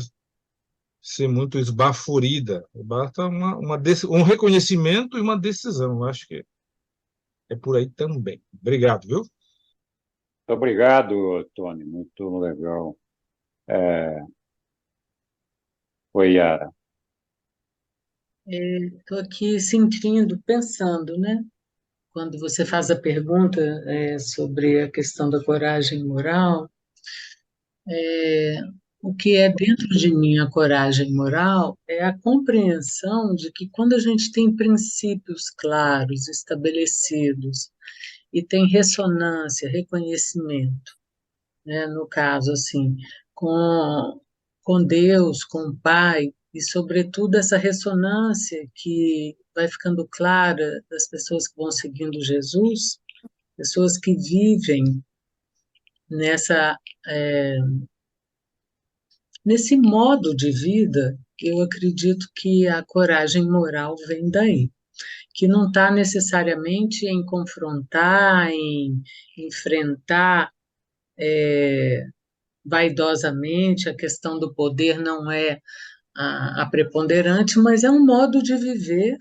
ser muito esbaforida. Basta um reconhecimento e uma decisão. Eu acho que é por aí também. Obrigado, viu? Muito obrigado, Tony. Muito legal. Oi, Yara. Estou aqui sentindo, pensando, né? Quando você faz a pergunta sobre a questão da coragem moral, o que é dentro de mim a coragem moral é a compreensão de que quando a gente tem princípios claros, estabelecidos, e tem ressonância, reconhecimento, né? No caso, assim, com, com Deus, com o Pai, e, sobretudo, essa ressonância que vai ficando clara das pessoas que vão seguindo Jesus, pessoas que vivem nessa, é, nesse modo de vida, eu acredito que a coragem moral vem daí. que não está necessariamente em confrontar, em enfrentar vaidosamente, a questão do poder não é a preponderante, mas é um modo de viver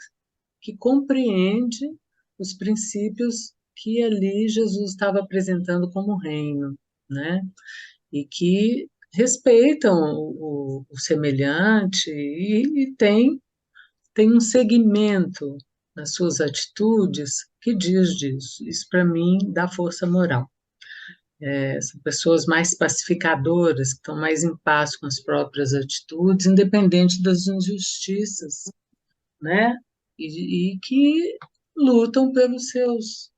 que compreende os princípios que ali Jesus estava apresentando como reino, né? E que respeitam o semelhante e tem um segmento nas suas atitudes que diz disso. Isso, para mim, dá força moral. São pessoas mais pacificadoras, que estão mais em paz com as próprias atitudes, independente das injustiças, né? E que lutam pelos seus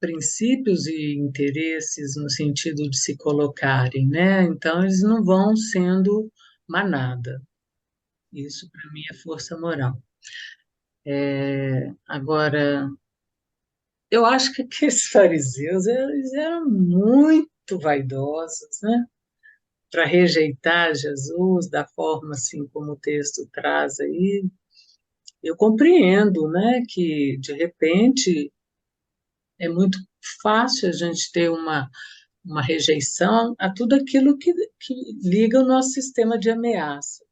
princípios e interesses no sentido de se colocarem, né? Então, eles não vão sendo manada. Isso, para mim, é força moral. Agora, eu acho que aqueles fariseus, eles eram muito vaidosos, né? Para rejeitar Jesus da forma assim como o texto traz aí, eu compreendo, né, que de repente é muito fácil a gente ter uma rejeição a tudo aquilo que liga o nosso sistema de ameaça,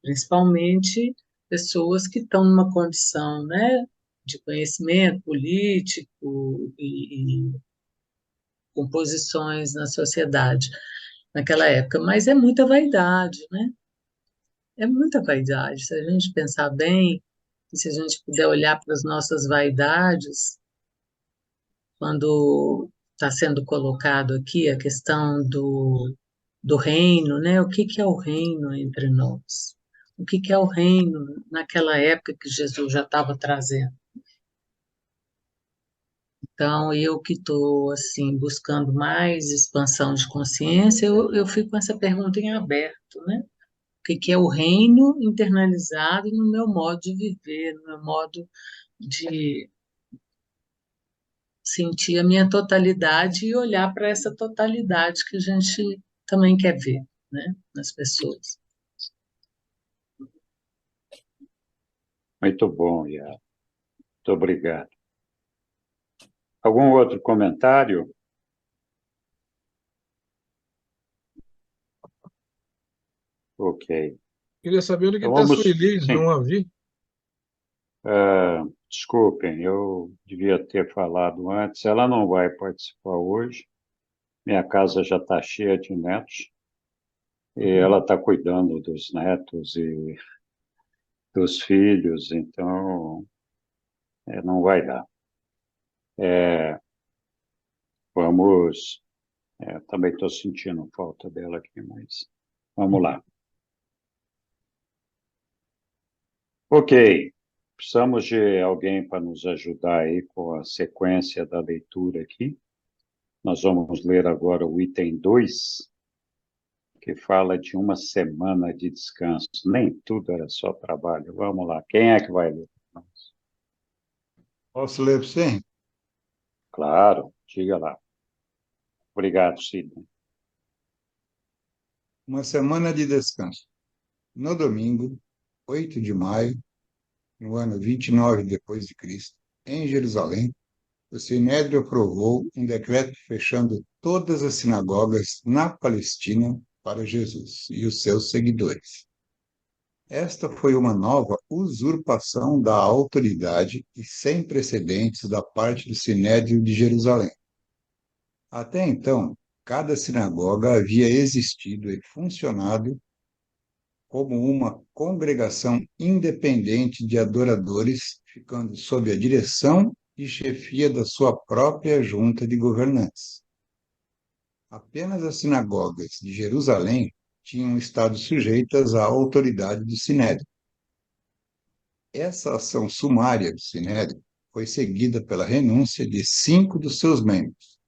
principalmente pessoas que estão numa condição, né, de conhecimento político e com posições na sociedade naquela época, mas é muita vaidade, né? É muita vaidade. Se a gente pensar bem, e se a gente puder olhar para as nossas vaidades, quando está sendo colocado aqui a questão do reino, né? O que que é o reino entre nós? O que que é o reino naquela época que Jesus já estava trazendo? Então, eu que estou, assim, buscando mais expansão de consciência, eu fico com essa pergunta em aberto, né? O que que é o reino internalizado no meu modo de viver, no meu modo de sentir a minha totalidade e olhar para essa totalidade que a gente também quer ver, né, nas pessoas. Muito bom, Iara. Muito obrigado. Algum outro comentário? Ok. Queria saber onde que Então está a vamos. Sueli, Sim. não a vi. Desculpem, eu devia ter falado antes. Ela não vai participar hoje. Minha casa já está cheia de netos. E ela está cuidando dos netos e dos filhos, então não vai dar. Vamos. Também estou sentindo falta dela aqui, mas vamos lá. Ok. Precisamos de alguém para nos ajudar aí com a sequência da leitura aqui. Nós vamos ler agora o item 2, que fala de uma semana de descanso. Nem tudo era só trabalho. Vamos lá. Quem é que vai ler? Posso ler para você? Claro, diga lá. Obrigado, Sidney. Uma semana de descanso. No domingo, 8 de maio, no ano 29 depois de Cristo, em Jerusalém, o Sinédrio aprovou um decreto fechando todas as sinagogas na Palestina para Jesus e os seus seguidores. Esta foi uma nova usurpação da autoridade e sem precedentes da parte do Sinédrio de Jerusalém. Até então, cada sinagoga havia existido e funcionado como uma congregação independente de adoradores, ficando sob a direção e chefia da sua própria junta de governantes. Apenas as sinagogas de Jerusalém tinham estado sujeitas à autoridade do Sinédrio. Essa ação sumária do Sinédrio foi seguida pela renúncia de 5 dos seus membros.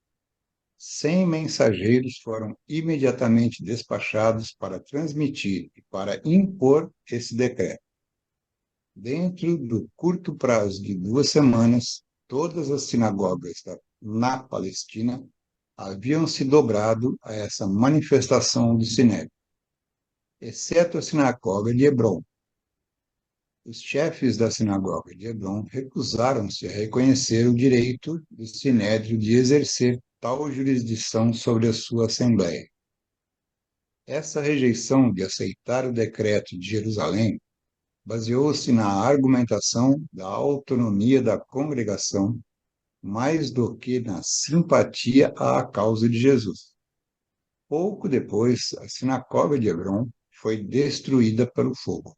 100 mensageiros foram imediatamente despachados para transmitir e para impor esse decreto. Dentro do curto prazo de 2 semanas, todas as sinagogas na Palestina haviam se dobrado a essa manifestação do Sinédrio, exceto a sinagoga de Hebrom. Os chefes da sinagoga de Hebrom recusaram-se a reconhecer o direito do sinédrio de exercer tal jurisdição sobre a sua assembleia. Essa rejeição de aceitar o decreto de Jerusalém baseou-se na argumentação da autonomia da congregação mais do que na simpatia à causa de Jesus. Pouco depois, a sinagoga de Hebrom foi destruída pelo fogo.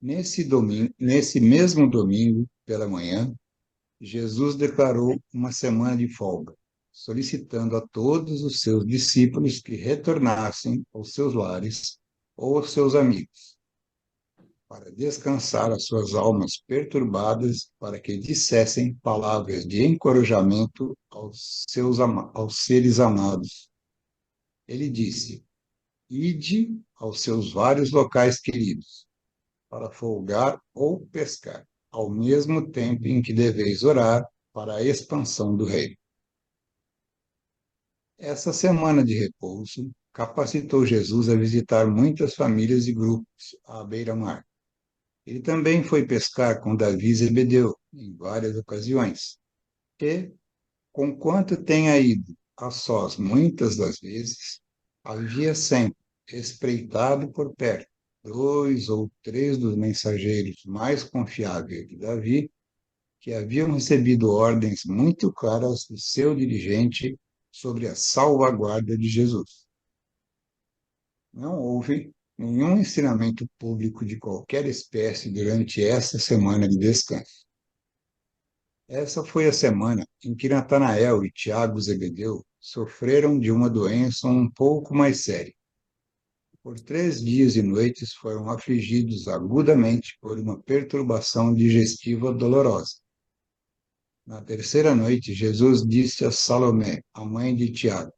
Nesse mesmo domingo, pela manhã, Jesus declarou uma semana de folga, solicitando a todos os seus discípulos que retornassem aos seus lares ou aos seus amigos, para descansar as suas almas perturbadas, para que dissessem palavras de encorajamento aos seres amados. Ele disse: Ide aos seus vários locais queridos, para folgar ou pescar, ao mesmo tempo em que deveis orar para a expansão do reino. Essa semana de repouso capacitou Jesus a visitar muitas famílias e grupos à beira-mar. Ele também foi pescar com Davi e Zebedeu em várias ocasiões. E, conquanto tenha ido a sós muitas das vezes, havia sempre espreitado por perto 2 ou 3 dos mensageiros mais confiáveis de Davi, que haviam recebido ordens muito claras do seu dirigente sobre a salvaguarda de Jesus. Não houve nenhum ensinamento público de qualquer espécie durante essa semana de descanso. Essa foi a semana em que Natanael e Tiago Zebedeu sofreram de uma doença um pouco mais séria. Por 3 dias e noites foram afligidos agudamente por uma perturbação digestiva dolorosa. Na terceira noite, Jesus disse a Salomé, a mãe de Tiago,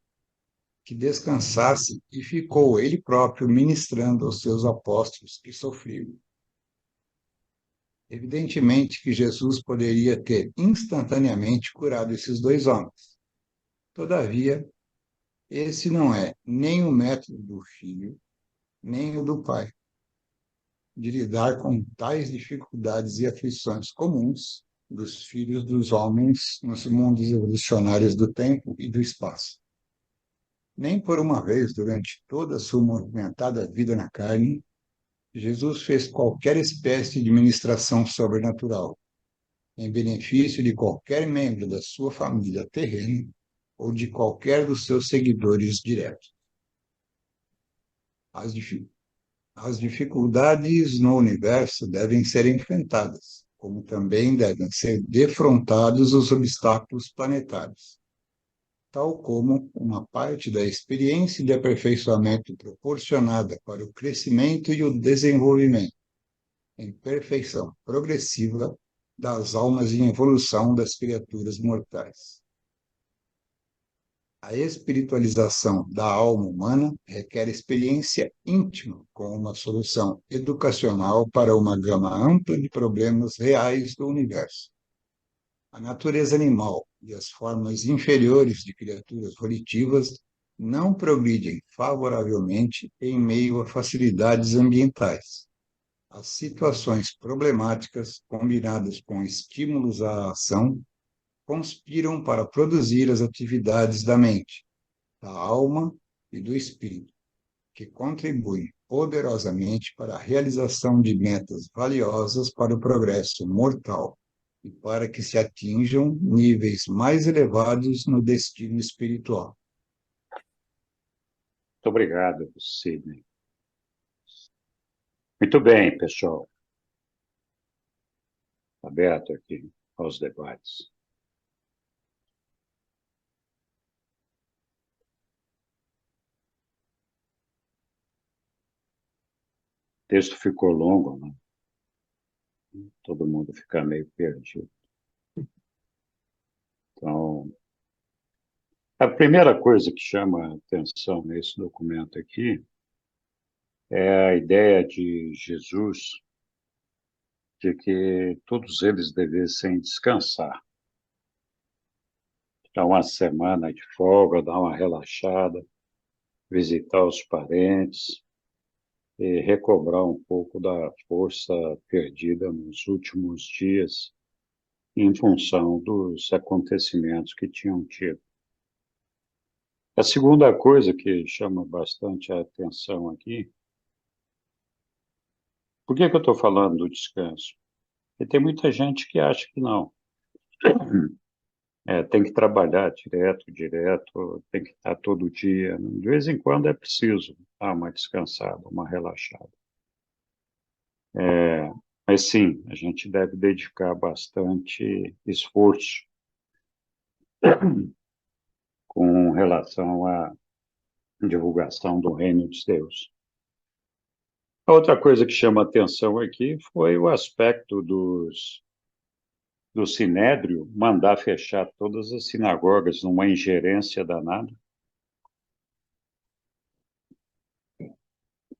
que descansasse e ficou ele próprio ministrando aos seus apóstolos que sofriam. Evidentemente que Jesus poderia ter instantaneamente curado esses 2 homens. Todavia, esse não é nem o método do filho, nem o do pai, de lidar com tais dificuldades e aflições comuns dos filhos dos homens nos mundos evolucionários do tempo e do espaço. Nem por uma vez, durante toda a sua movimentada vida na carne, Jesus fez qualquer espécie de ministração sobrenatural, em benefício de qualquer membro da sua família terrena ou de qualquer dos seus seguidores diretos. As dificuldades no universo devem ser enfrentadas, como também devem ser defrontados os obstáculos planetários, tal como uma parte da experiência de aperfeiçoamento proporcionada para o crescimento e o desenvolvimento, em perfeição progressiva, das almas em evolução das criaturas mortais. A espiritualização da alma humana requer experiência íntima com uma solução educacional para uma gama ampla de problemas reais do universo. A natureza animal e as formas inferiores de criaturas volitivas não progridem favoravelmente em meio a facilidades ambientais. As situações problemáticas, combinadas com estímulos à ação, conspiram para produzir as atividades da mente, da alma e do espírito, que contribuem poderosamente para a realização de metas valiosas para o progresso mortal e para que se atinjam níveis mais elevados no destino espiritual. Muito obrigado, Sidney. Muito bem, pessoal. Aberto aqui aos debates. O texto ficou longo, né? Todo mundo fica meio perdido. Então, a primeira coisa que chama a atenção nesse documento aqui é a ideia de Jesus de que todos eles devessem descansar. Dar uma semana de folga, dar uma relaxada, visitar os parentes. e recobrar um pouco da força perdida nos últimos dias em função dos acontecimentos que tinham tido. A segunda coisa que chama bastante a atenção aqui, por que que eu estou falando do descanso? Porque tem muita gente que acha que não. Tem que trabalhar direto, tem que estar todo dia. De vez em quando é preciso dar uma descansada, uma relaxada. Mas sim, a gente deve dedicar bastante esforço com relação à divulgação do reino de Deus. A outra coisa que chama atenção aqui foi o aspecto do Sinédrio mandar fechar todas as sinagogas numa ingerência danada,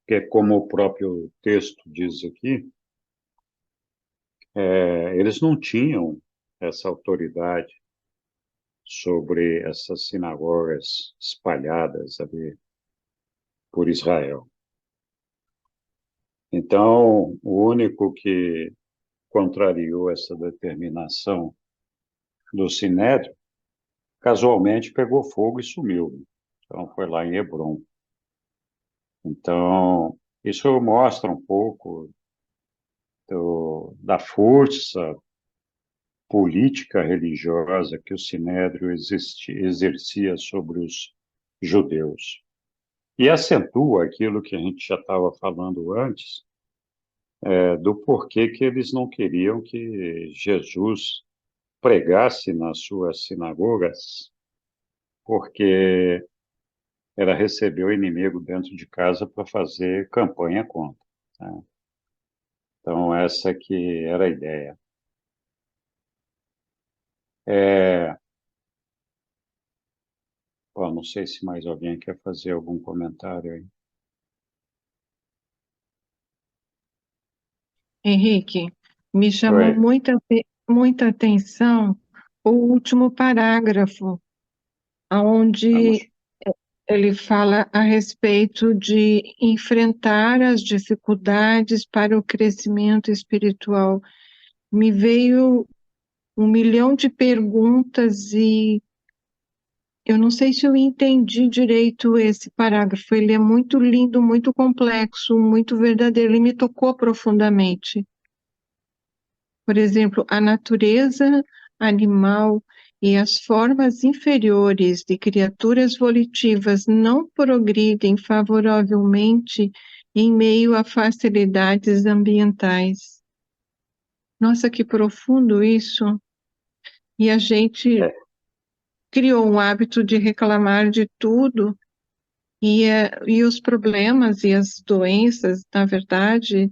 que como o próprio texto diz aqui, eles não tinham essa autoridade sobre essas sinagogas espalhadas ali por Israel. Então, o único que contrariou essa determinação do Sinédrio, casualmente pegou fogo e sumiu. Então, foi lá em Hebrom. Então, isso mostra um pouco da força política religiosa que o Sinédrio exercia sobre os judeus. E acentua aquilo que a gente já estava falando antes, do porquê que eles não queriam que Jesus pregasse nas suas sinagogas, porque era receber o inimigo dentro de casa para fazer campanha contra, né? Então, essa que era a ideia. Bom, não sei se mais alguém quer fazer algum comentário aí. Henrique, me chamou Oi, muita atenção o último parágrafo, vamos. onde ele fala a respeito de enfrentar as dificuldades para o crescimento espiritual. Me veio um milhão de perguntas e eu não sei se eu entendi direito esse parágrafo. Ele é muito lindo, muito complexo, muito verdadeiro. Ele me tocou profundamente. Por exemplo, a natureza animal e as formas inferiores de criaturas volitivas não progridem favoravelmente em meio a facilidades ambientais. Nossa, que profundo isso! E a gente É, criou um hábito de reclamar de tudo, e os problemas e as doenças, na verdade,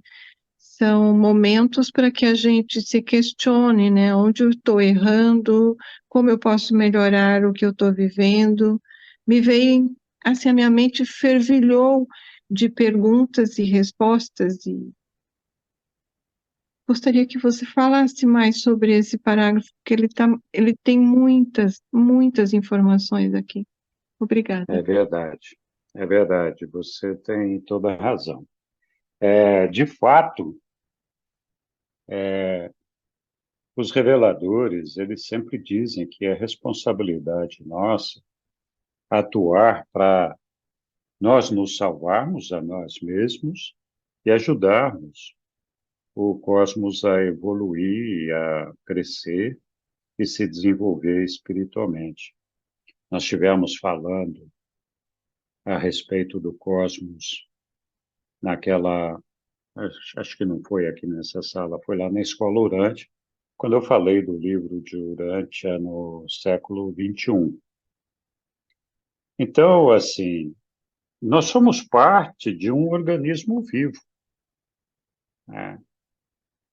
são momentos para que a gente se questione, né? Onde eu estou errando, como eu posso melhorar o que eu estou vivendo. Me veio, assim, a minha mente fervilhou de perguntas e respostas, e gostaria que você falasse mais sobre esse parágrafo, porque ele tem muitas informações aqui. é Obrigada. verdade, é verdade, você tem toda a razão. De fato, os reveladores, eles sempre dizem que é responsabilidade nossa atuar para nós nos salvarmos a nós mesmos e ajudarmos o cosmos a evoluir, a crescer e se desenvolver espiritualmente. Nós estivemos falando a respeito do cosmos naquela, acho que não foi aqui nessa sala, foi lá na Escola Urântia, quando eu falei do livro de Urântia no século XXI. Então, assim, nós somos parte de um organismo vivo, né?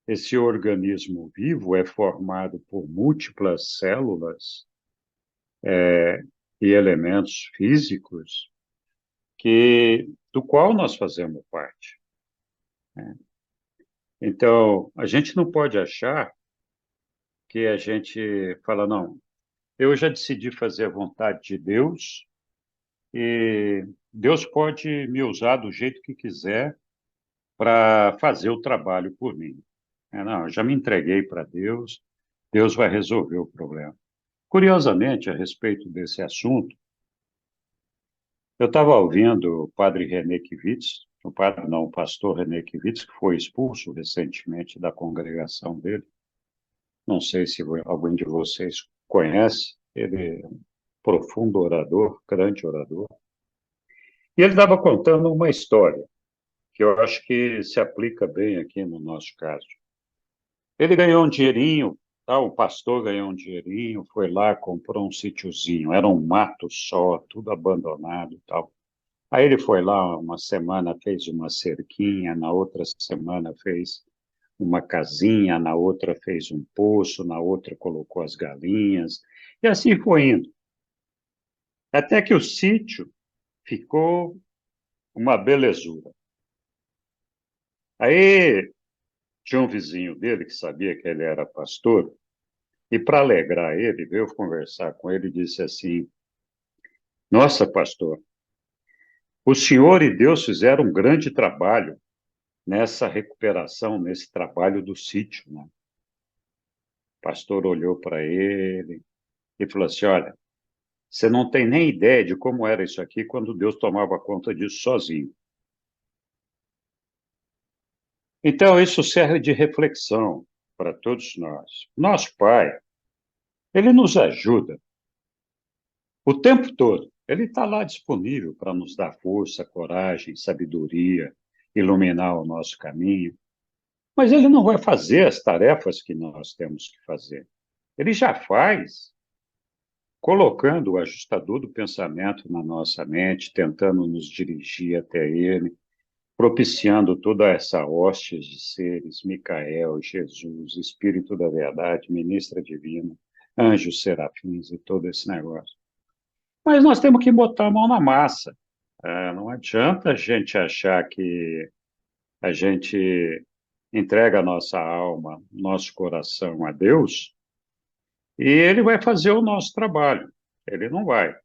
Esse organismo vivo é formado por múltiplas células e elementos físicos do qual nós fazemos parte, né? Então, a gente não pode achar que a gente fala, não, eu já decidi fazer a vontade de Deus e Deus pode me usar do jeito que quiser para fazer o trabalho por mim. Não, eu já me entreguei para Deus, Deus vai resolver o problema. Curiosamente, a respeito desse assunto, eu estava ouvindo o padre René Kivitz, o padre não, o pastor René Kivitz, que foi expulso recentemente da congregação dele. Não sei se alguém de vocês conhece, ele é um profundo orador, grande orador. E ele estava contando uma história que eu acho que se aplica bem aqui no nosso caso. Ele ganhou um dinheirinho, tá? O pastor ganhou um dinheirinho, foi lá, comprou um sítiozinho, era um mato só, tudo abandonado e tal. Aí ele foi lá uma semana, fez uma cerquinha, na outra semana fez uma casinha, na outra fez um poço, na outra colocou as galinhas, e assim foi indo. Até que o sítio ficou uma belezura. Aí tinha um vizinho dele que sabia que ele era pastor, e para alegrar ele, veio conversar com ele e disse assim: Nossa, pastor, o senhor e Deus fizeram um grande trabalho nessa recuperação, nesse trabalho do sítio, né? O pastor olhou para ele e falou assim: Olha, você não tem nem ideia de como era isso aqui quando Deus tomava conta disso sozinho. Então, isso serve de reflexão para todos nós. Nosso Pai, ele nos ajuda o tempo todo. Ele está lá disponível para nos dar força, coragem, sabedoria, iluminar o nosso caminho. Mas ele não vai fazer as tarefas que nós temos que fazer. Ele já faz, colocando o ajustador do pensamento na nossa mente, tentando nos dirigir até ele, propiciando toda essa hóstia de seres, Micael, Jesus, Espírito da Verdade, Ministra Divina, anjos serafins e todo esse negócio. Mas nós temos que botar a mão na massa. Não adianta a gente achar que a gente entrega a nossa alma, nosso coração a Deus e ele vai fazer o nosso trabalho. Ele não vai,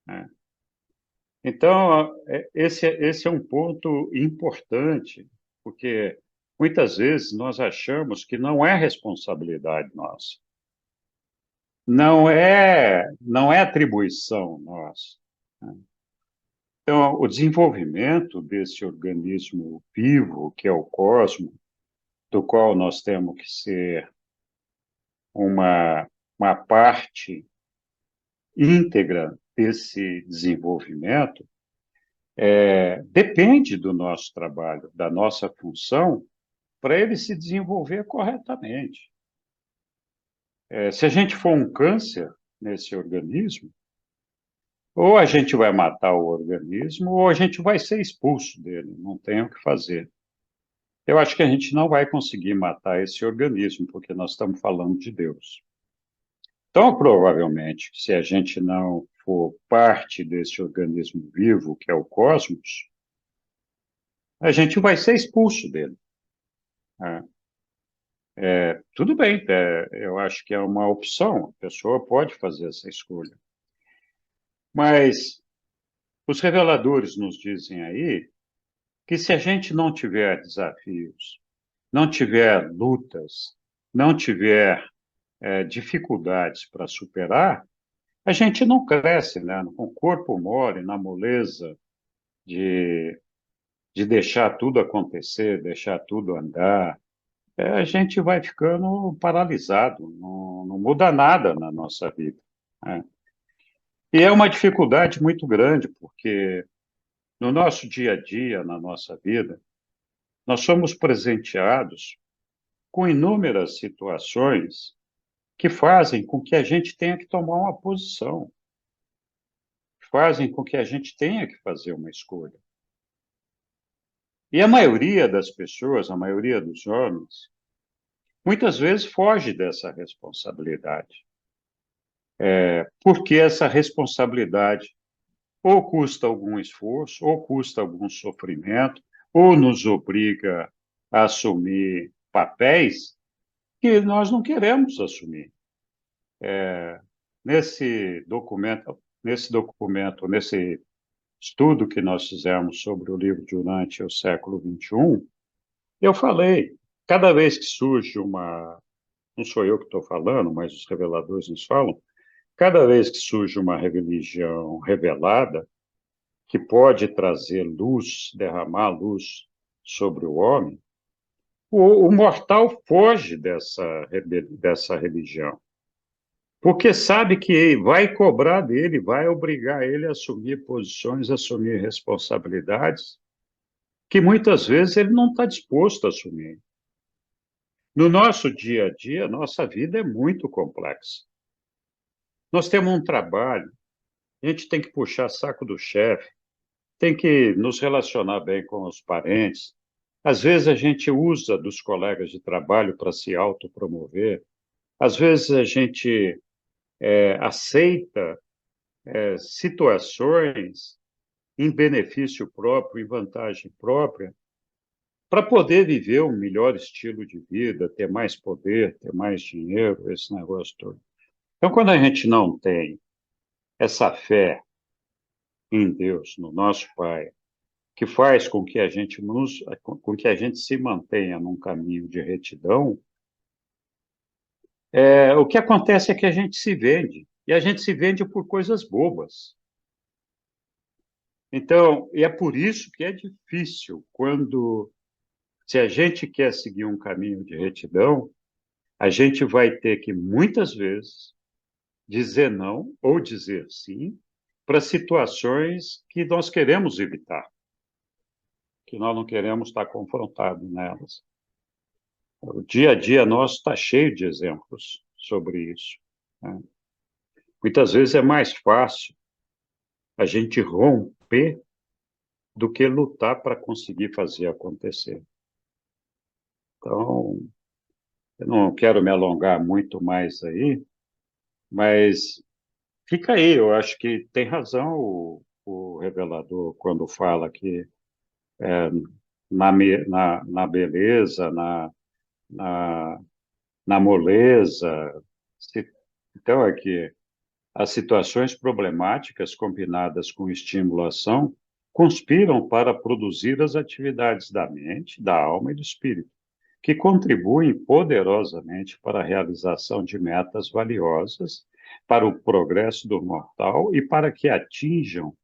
né? Então, esse é um ponto importante, porque muitas vezes nós achamos que não é responsabilidade nossa, não é atribuição nossa, né? Então, o desenvolvimento desse organismo vivo, que é o cosmos, do qual nós temos que ser uma parte íntegra desse desenvolvimento, depende do nosso trabalho, da nossa função, para ele se desenvolver corretamente. Se a gente for um câncer nesse organismo, ou a gente vai matar o organismo, ou a gente vai ser expulso dele, não tem o que fazer. Eu acho que a gente não vai conseguir matar esse organismo, porque nós estamos falando de Deus. Então, provavelmente, se a gente não for parte desse organismo vivo, que é o cosmos, a gente vai ser expulso dele, né? Tudo bem, eu acho que é uma opção, a pessoa pode fazer essa escolha. Mas os reveladores nos dizem aí que se a gente não tiver desafios, não tiver lutas, não tiver dificuldades para superar, a gente não cresce, né? O corpo mole na moleza de deixar tudo acontecer, deixar tudo andar. A gente vai ficando paralisado, não muda nada na nossa vida, né? E é uma dificuldade muito grande, porque no nosso dia a dia, na nossa vida, nós somos presenteados com inúmeras situações que fazem com que a gente tenha que tomar uma posição, fazem com que a gente tenha que fazer uma escolha. E a maioria das pessoas, a maioria dos homens, muitas vezes foge dessa responsabilidade, porque essa responsabilidade ou custa algum esforço, ou custa algum sofrimento, ou nos obriga a assumir papéis que nós não queremos assumir. Nesse estudo que nós fizemos sobre o livro durante o século XXI, Eu falei, cada vez que surge não sou eu que estou falando, mas os reveladores nos falam, cada vez que surge uma religião revelada, que pode trazer luz, derramar luz sobre o homem, o mortal foge dessa religião, porque sabe que vai cobrar dele, vai obrigar ele a assumir posições, assumir responsabilidades que muitas vezes ele não está disposto a assumir. No nosso dia a dia, nossa vida é muito complexa. Nós temos um trabalho, a gente tem que puxar saco do chefe, tem que nos relacionar bem com os parentes. Às vezes a gente usa dos colegas de trabalho para se autopromover. Às vezes a gente aceita situações em benefício próprio, em vantagem própria, para poder viver um melhor estilo de vida, ter mais poder, ter mais dinheiro, esse negócio todo. Então, quando a gente não tem essa fé em Deus, no nosso Pai, que faz com que a gente se mantenha num caminho de retidão, o que acontece é que a gente se vende, e a gente se vende por coisas bobas. Então, e é por isso que é difícil se a gente quer seguir um caminho de retidão, a gente vai ter que, muitas vezes, dizer não ou dizer sim para situações que nós queremos evitar, que nós não queremos estar confrontados nelas. O dia a dia nosso está cheio de exemplos sobre isso, né? Muitas vezes é mais fácil a gente romper do que lutar para conseguir fazer acontecer. Então, eu não quero me alongar muito mais aí, mas fica aí, eu acho que tem razão o revelador quando fala que na beleza, na, na moleza. Então, é que as situações problemáticas combinadas com estimulação conspiram para produzir as atividades da mente, da alma e do espírito, que contribuem poderosamente para a realização de metas valiosas, para o progresso do mortal e para que atinjam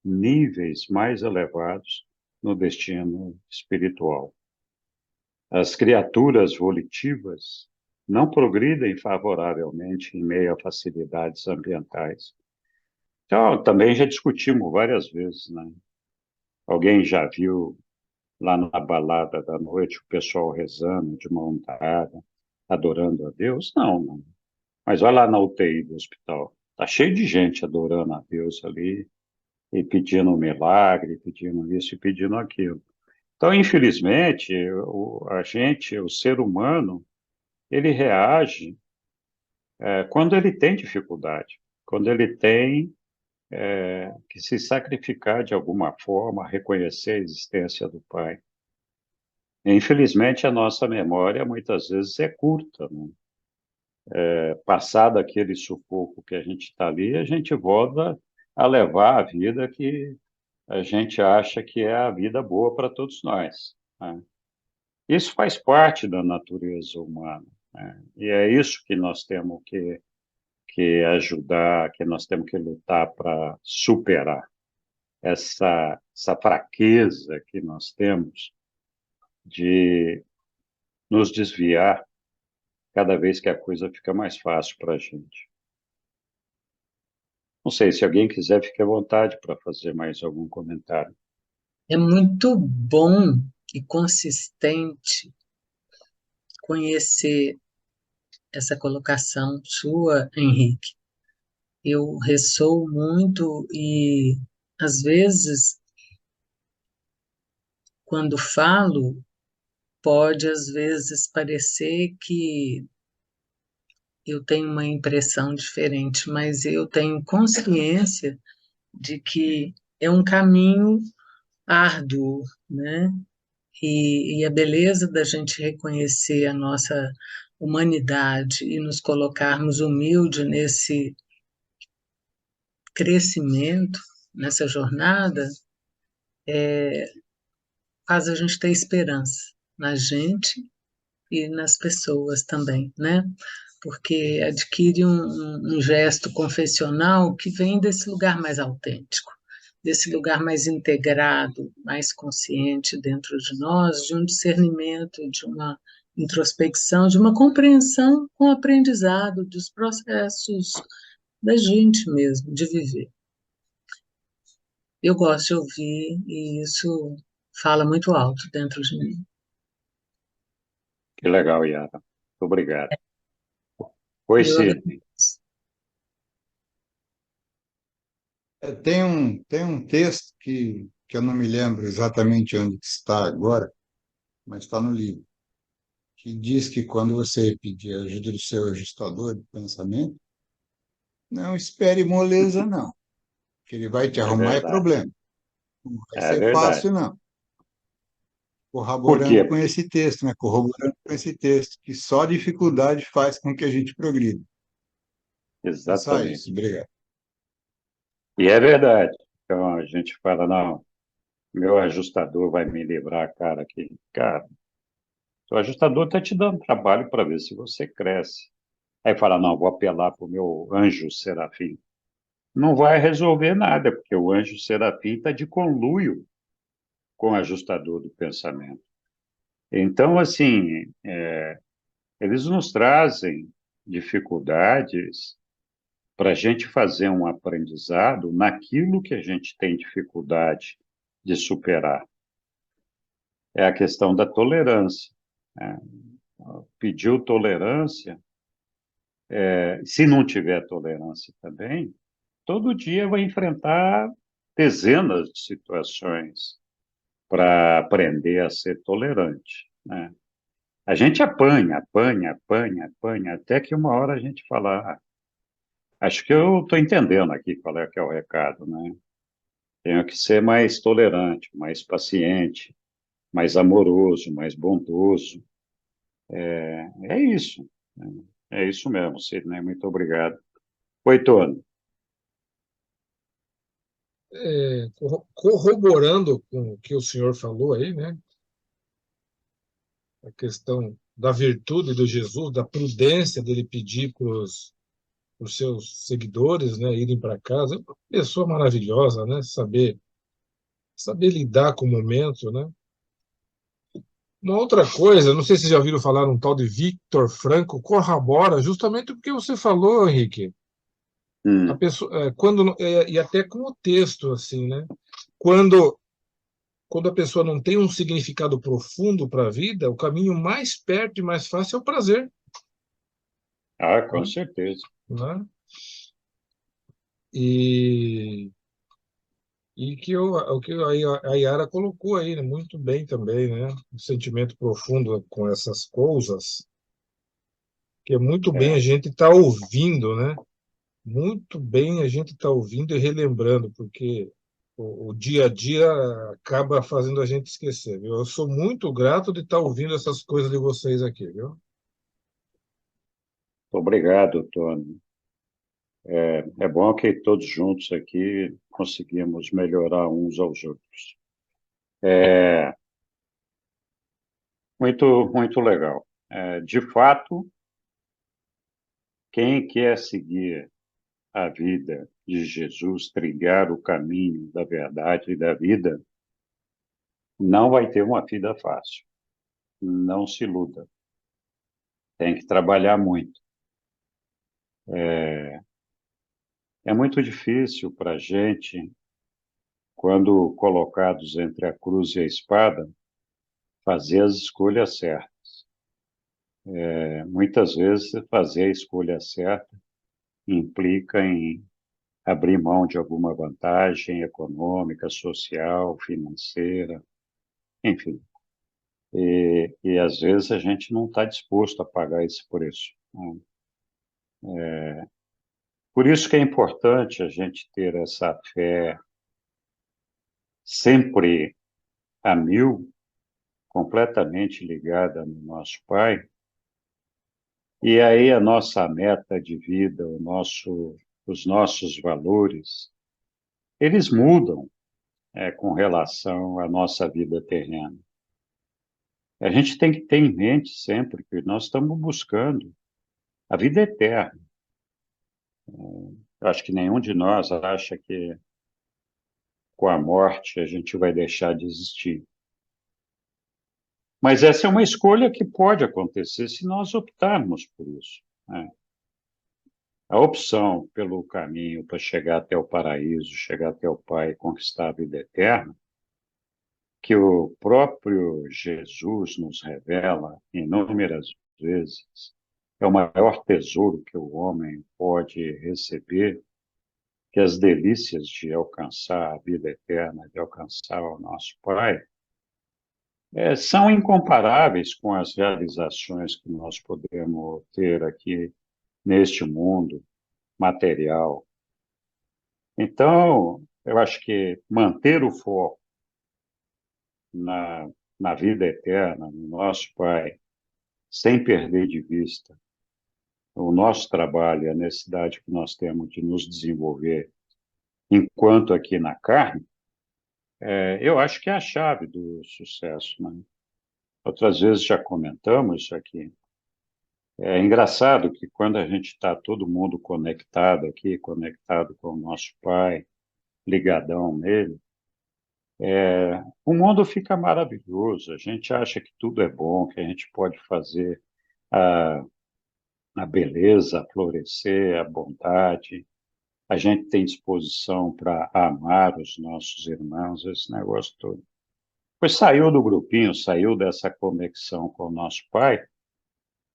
níveis mais elevados no destino espiritual. As criaturas volitivas não progridem favoravelmente em meio a facilidades ambientais. Então, também já discutimos várias vezes, né? Alguém já viu lá na balada da noite o pessoal rezando de mão dada, adorando a Deus? Não, não. Mas vai lá na UTI do hospital, tá cheio de gente adorando a Deus ali, e pedindo um milagre, pedindo isso e pedindo aquilo. Então, infelizmente, o ser humano, ele reage quando ele tem dificuldade, quando ele tem que se sacrificar de alguma forma, reconhecer a existência do Pai. E, infelizmente, a nossa memória muitas vezes é curta, né? Passado aquele sufoco que a gente está ali, a gente volta a levar a vida que a gente acha que é a vida boa para todos nós, né? Isso faz parte da natureza humana, né? E é isso que nós temos que ajudar, que nós temos que lutar para superar essa fraqueza que nós temos de nos desviar cada vez que a coisa fica mais fácil para a gente. Não sei, se alguém quiser, fique à vontade para fazer mais algum comentário. É muito bom e consistente conhecer essa colocação sua, Henrique. Eu ressoo muito e, às vezes, quando falo, pode, às vezes, parecer que eu tenho uma impressão diferente, mas eu tenho consciência de que é um caminho árduo, né? E a beleza da gente reconhecer a nossa humanidade e nos colocarmos humildes nesse crescimento, nessa jornada, faz a gente ter esperança, na gente e nas pessoas também, né? Porque adquire um gesto confessional que vem desse lugar mais autêntico, desse lugar mais integrado, mais consciente dentro de nós, de um discernimento, de uma introspecção, de uma compreensão com o aprendizado dos processos da gente mesmo, de viver. Eu gosto de ouvir e isso fala muito alto dentro de mim. Que legal, Yara. Muito obrigado. Oi, Eu Sidney. Tem um texto que eu não me lembro exatamente onde que está agora, mas está no livro, que diz que quando você pedir a ajuda do seu ajustador de pensamento, não espere moleza, não, que ele vai te É arrumar verdade. problema. Não vai É ser verdade. fácil, não. Por quê? Corroborando com esse texto, né? Corroborando com esse texto, que só a dificuldade faz com que a gente progrida. É só isso. Exatamente. Obrigado. E é verdade. Então, a gente fala, não, meu ajustador vai me livrar, cara, aqui. Cara, o ajustador está te dando trabalho para ver se você cresce. Aí fala, não, vou apelar para o meu anjo serafim. Não vai resolver nada, porque o anjo serafim está de conluio com o ajustador do pensamento. Então, assim, eles nos trazem dificuldades para a gente fazer um aprendizado naquilo que a gente tem dificuldade de superar. É a questão da tolerância, né? Pediu tolerância, se não tiver tolerância também, todo dia vai enfrentar dezenas de situações para aprender a ser tolerante, né? A gente apanha, apanha, apanha, apanha, até que uma hora a gente fala, acho que eu estou entendendo aqui qual é que é o recado, né? Tenho que ser mais tolerante, mais paciente, mais amoroso, mais bondoso. É isso, né? É isso mesmo, Sidney, muito obrigado. Oi, Tony. Corroborando com o que o senhor falou aí, né? A questão da virtude do Jesus, da prudência dele pedir para os seus seguidores, né, irem para casa. É uma pessoa maravilhosa, né? Saber lidar com o momento, né? Uma outra coisa, não sei se vocês já ouviram falar um tal de Victor Franco, corrobora justamente o que você falou, Henrique. A pessoa, e até com o texto, assim, né? Quando, quando a pessoa não tem um significado profundo para a vida, o caminho mais perto e mais fácil é o prazer, Com né? certeza. Né? E, o que a Yara colocou aí, né, muito bem também, né? Um sentimento profundo com essas coisas, que é muito bem a É, gente estar ouvindo, né? Muito bem a gente estar ouvindo e relembrando, porque o dia a dia acaba fazendo a gente esquecer, viu? Eu sou muito grato de estar ouvindo essas coisas de vocês aqui, viu? obrigado, Tony. É bom que todos juntos aqui conseguimos melhorar uns aos outros. É, muito, muito legal. De fato, quem quer seguir a vida de Jesus, trilhar o caminho da verdade e da vida, não vai ter uma vida fácil. Não se iluda. Tem que trabalhar muito. É muito difícil para a gente, quando colocados entre a cruz e a espada, fazer as escolhas certas. Muitas vezes, fazer a escolha certa implica em abrir mão de alguma vantagem econômica, social, financeira, enfim. E às vezes a gente não está disposto a pagar esse preço, né? Por isso que é importante a gente ter essa fé sempre a mil, completamente ligada no nosso Pai, e aí a nossa meta de vida, os nossos valores, eles mudam com relação à nossa vida terrena. A gente tem que ter em mente sempre que nós estamos buscando a vida eterna. Eu acho que nenhum de nós acha que com a morte a gente vai deixar de existir. Mas essa é uma escolha que pode acontecer se nós optarmos por isso, né? A opção pelo caminho para chegar até o paraíso, chegar até o Pai e conquistar a vida eterna, que o próprio Jesus nos revela inúmeras vezes, é o maior tesouro que o homem pode receber, que as delícias de alcançar a vida eterna, de alcançar o nosso Pai, são incomparáveis com as realizações que nós podemos ter aqui neste mundo material. Então, eu acho que manter o foco na vida eterna, no nosso Pai, sem perder de vista o nosso trabalho e a necessidade que nós temos de nos desenvolver enquanto aqui na carne, eu acho que é a chave do sucesso, né? Outras vezes já comentamos isso aqui. É engraçado que quando a gente está todo mundo conectado aqui, conectado com o nosso Pai, ligadão nele, o mundo fica maravilhoso. A gente acha que tudo é bom, que a gente pode fazer a, a beleza florescer, a bondade. A gente tem disposição para amar os nossos irmãos, esse negócio todo. Pois saiu do grupinho, saiu dessa conexão com o nosso Pai,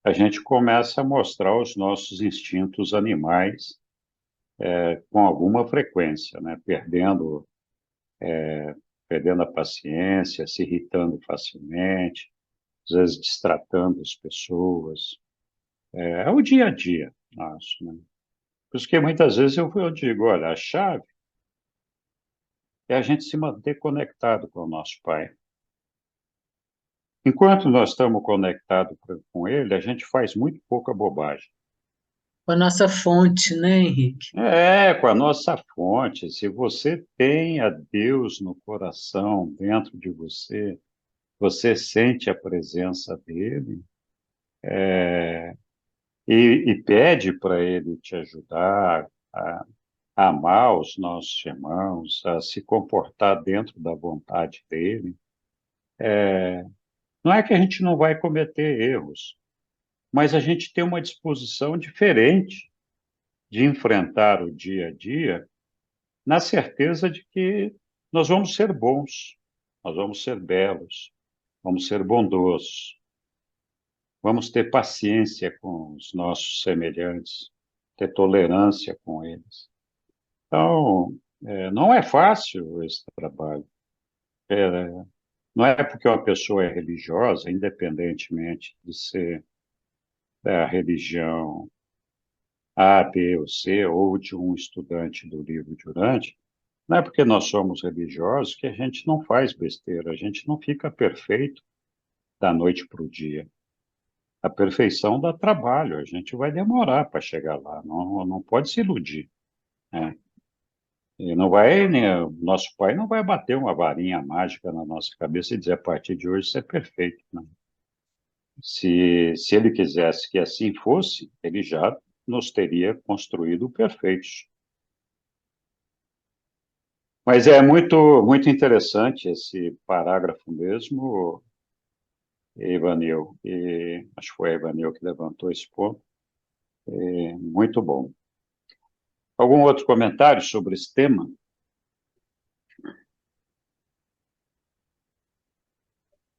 a gente começa a mostrar os nossos instintos animais com alguma frequência, né? Perdendo a paciência, se irritando facilmente, às vezes distratando as pessoas. É o dia a dia nosso, né? Por isso que muitas vezes eu digo, olha, a chave é a gente se manter conectado com o nosso Pai. Enquanto nós estamos conectados com Ele, a gente faz muito pouca bobagem. Com a nossa fonte, né, Henrique? Com a nossa fonte. Se você tem a Deus no coração, dentro de você, você sente a presença dele, e pede para ele te ajudar a amar os nossos irmãos, a se comportar dentro da vontade dele. Não é que a gente não vai cometer erros, mas a gente tem uma disposição diferente de enfrentar o dia a dia, na certeza de que nós vamos ser bons, nós vamos ser belos, vamos ser bondosos, vamos ter paciência com os nossos semelhantes, ter tolerância com eles. Então, não é fácil esse trabalho. Não é porque uma pessoa é religiosa, independentemente de ser da religião A, B ou C, ou de um estudante do livro de Urântia, não é porque nós somos religiosos que a gente não faz besteira, a gente não fica perfeito da noite para o dia. A perfeição dá trabalho, a gente vai demorar para chegar lá, não pode se iludir, né? E não vai, né, nosso Pai não vai bater uma varinha mágica na nossa cabeça e dizer a partir de hoje você é perfeito, né? Se ele quisesse que assim fosse, ele já nos teria construído perfeitos. Mas é muito interessante esse parágrafo mesmo, Ivanil, e acho que foi a Ivanil que levantou esse ponto. Muito bom. Algum outro comentário sobre esse tema?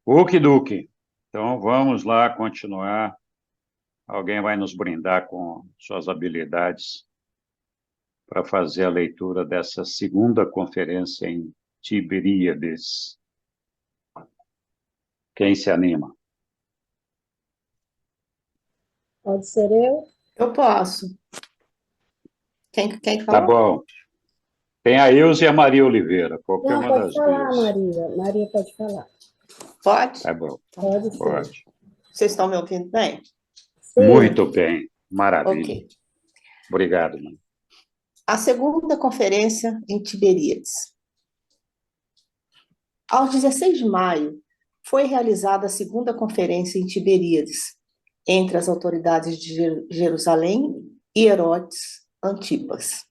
Okidoki. Então, vamos lá continuar. Alguém vai nos brindar com suas habilidades para fazer a leitura dessa segunda conferência em Tiberíades. Quem se anima? Pode ser eu? Eu posso. Quem que Tá falou? bom. Tem a Ilza e a Maria Oliveira, qualquer Não, uma pode das falar, duas. Maria. Maria pode falar. Pode? Tá bom, Pode sim. pode. Vocês estão me ouvindo bem? Sim. Muito bem, maravilha. Ok. Obrigado, mãe. A segunda conferência em Tiberíades. Aos 16 de maio foi realizada a segunda conferência em Tiberíades, entre as autoridades de Jerusalém e Herodes Antipas.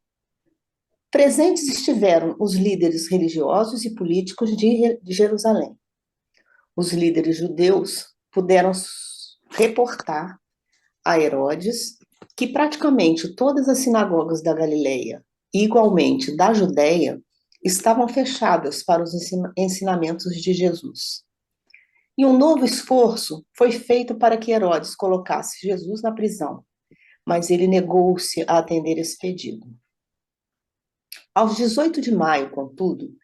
Presentes estiveram os líderes religiosos e políticos de Jerusalém. Os líderes judeus puderam reportar a Herodes que praticamente todas as sinagogas da Galileia e igualmente da Judéia estavam fechadas para os ensinamentos de Jesus. E um novo esforço foi feito para que Herodes colocasse Jesus na prisão, mas ele negou-se a atender esse pedido. Aos 18 de maio, contudo,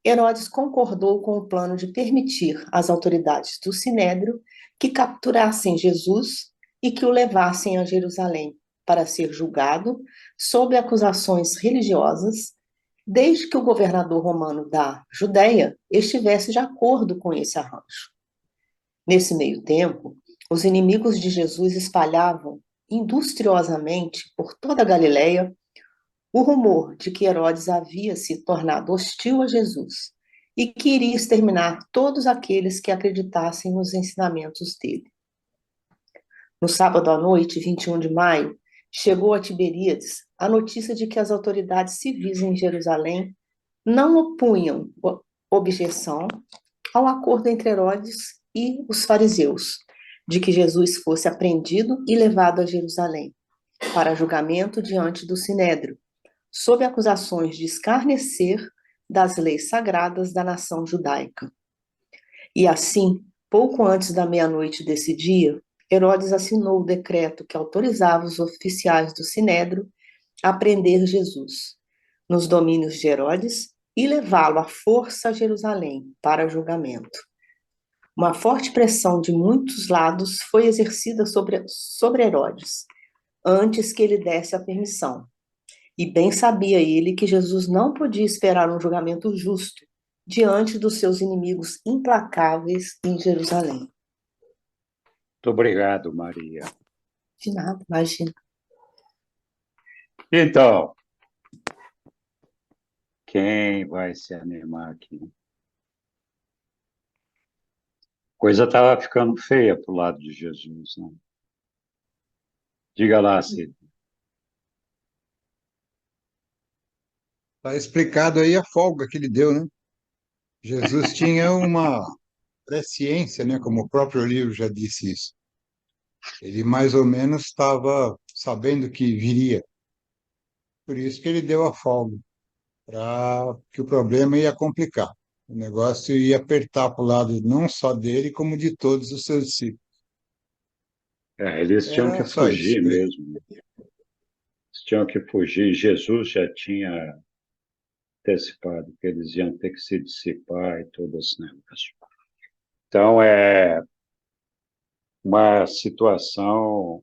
Herodes concordou com o plano de permitir às autoridades do Sinédrio que capturassem Jesus e que o levassem a Jerusalém para ser julgado sob acusações religiosas, desde que o governador romano da Judéia estivesse de acordo com esse arranjo. Nesse meio tempo, os inimigos de Jesus espalhavam industriosamente por toda a Galileia o rumor de que Herodes havia se tornado hostil a Jesus e que iria exterminar todos aqueles que acreditassem nos ensinamentos dele. No sábado à noite, 21 de maio, chegou a Tiberíades a notícia de que as autoridades civis em Jerusalém não opunham objeção ao acordo entre Herodes e os fariseus, de que Jesus fosse apreendido e levado a Jerusalém para julgamento diante do Sinédrio, sob acusações de escarnecer das leis sagradas da nação judaica. E assim, pouco antes da meia-noite desse dia, Herodes assinou o decreto que autorizava os oficiais do Sinédrio a prender Jesus, nos domínios de Herodes, e levá-lo à força a Jerusalém para julgamento. Uma forte pressão de muitos lados foi exercida sobre Herodes, antes que ele desse a permissão. E bem sabia ele que Jesus não podia esperar um julgamento justo diante dos seus inimigos implacáveis em Jerusalém. Muito obrigado, Maria. De nada, imagina. Então, quem vai se animar aqui? Coisa estava ficando feia para o lado de Jesus, né? Diga lá, Cid. Está explicado aí a folga que ele deu, né? Jesus tinha uma presciência, né? Como o próprio livro já disse isso. Ele mais ou menos estava sabendo que viria. Por isso que ele deu a folga, para que o problema ia complicar. O negócio ia apertar para o lado não só dele, como de todos os seus discípulos. Eles tinham que Era só isso fugir mesmo. mesmo. Eles tinham que fugir. Jesus já tinha antecipado que eles iam ter que se dissipar e todo esse negócio. Então, é uma situação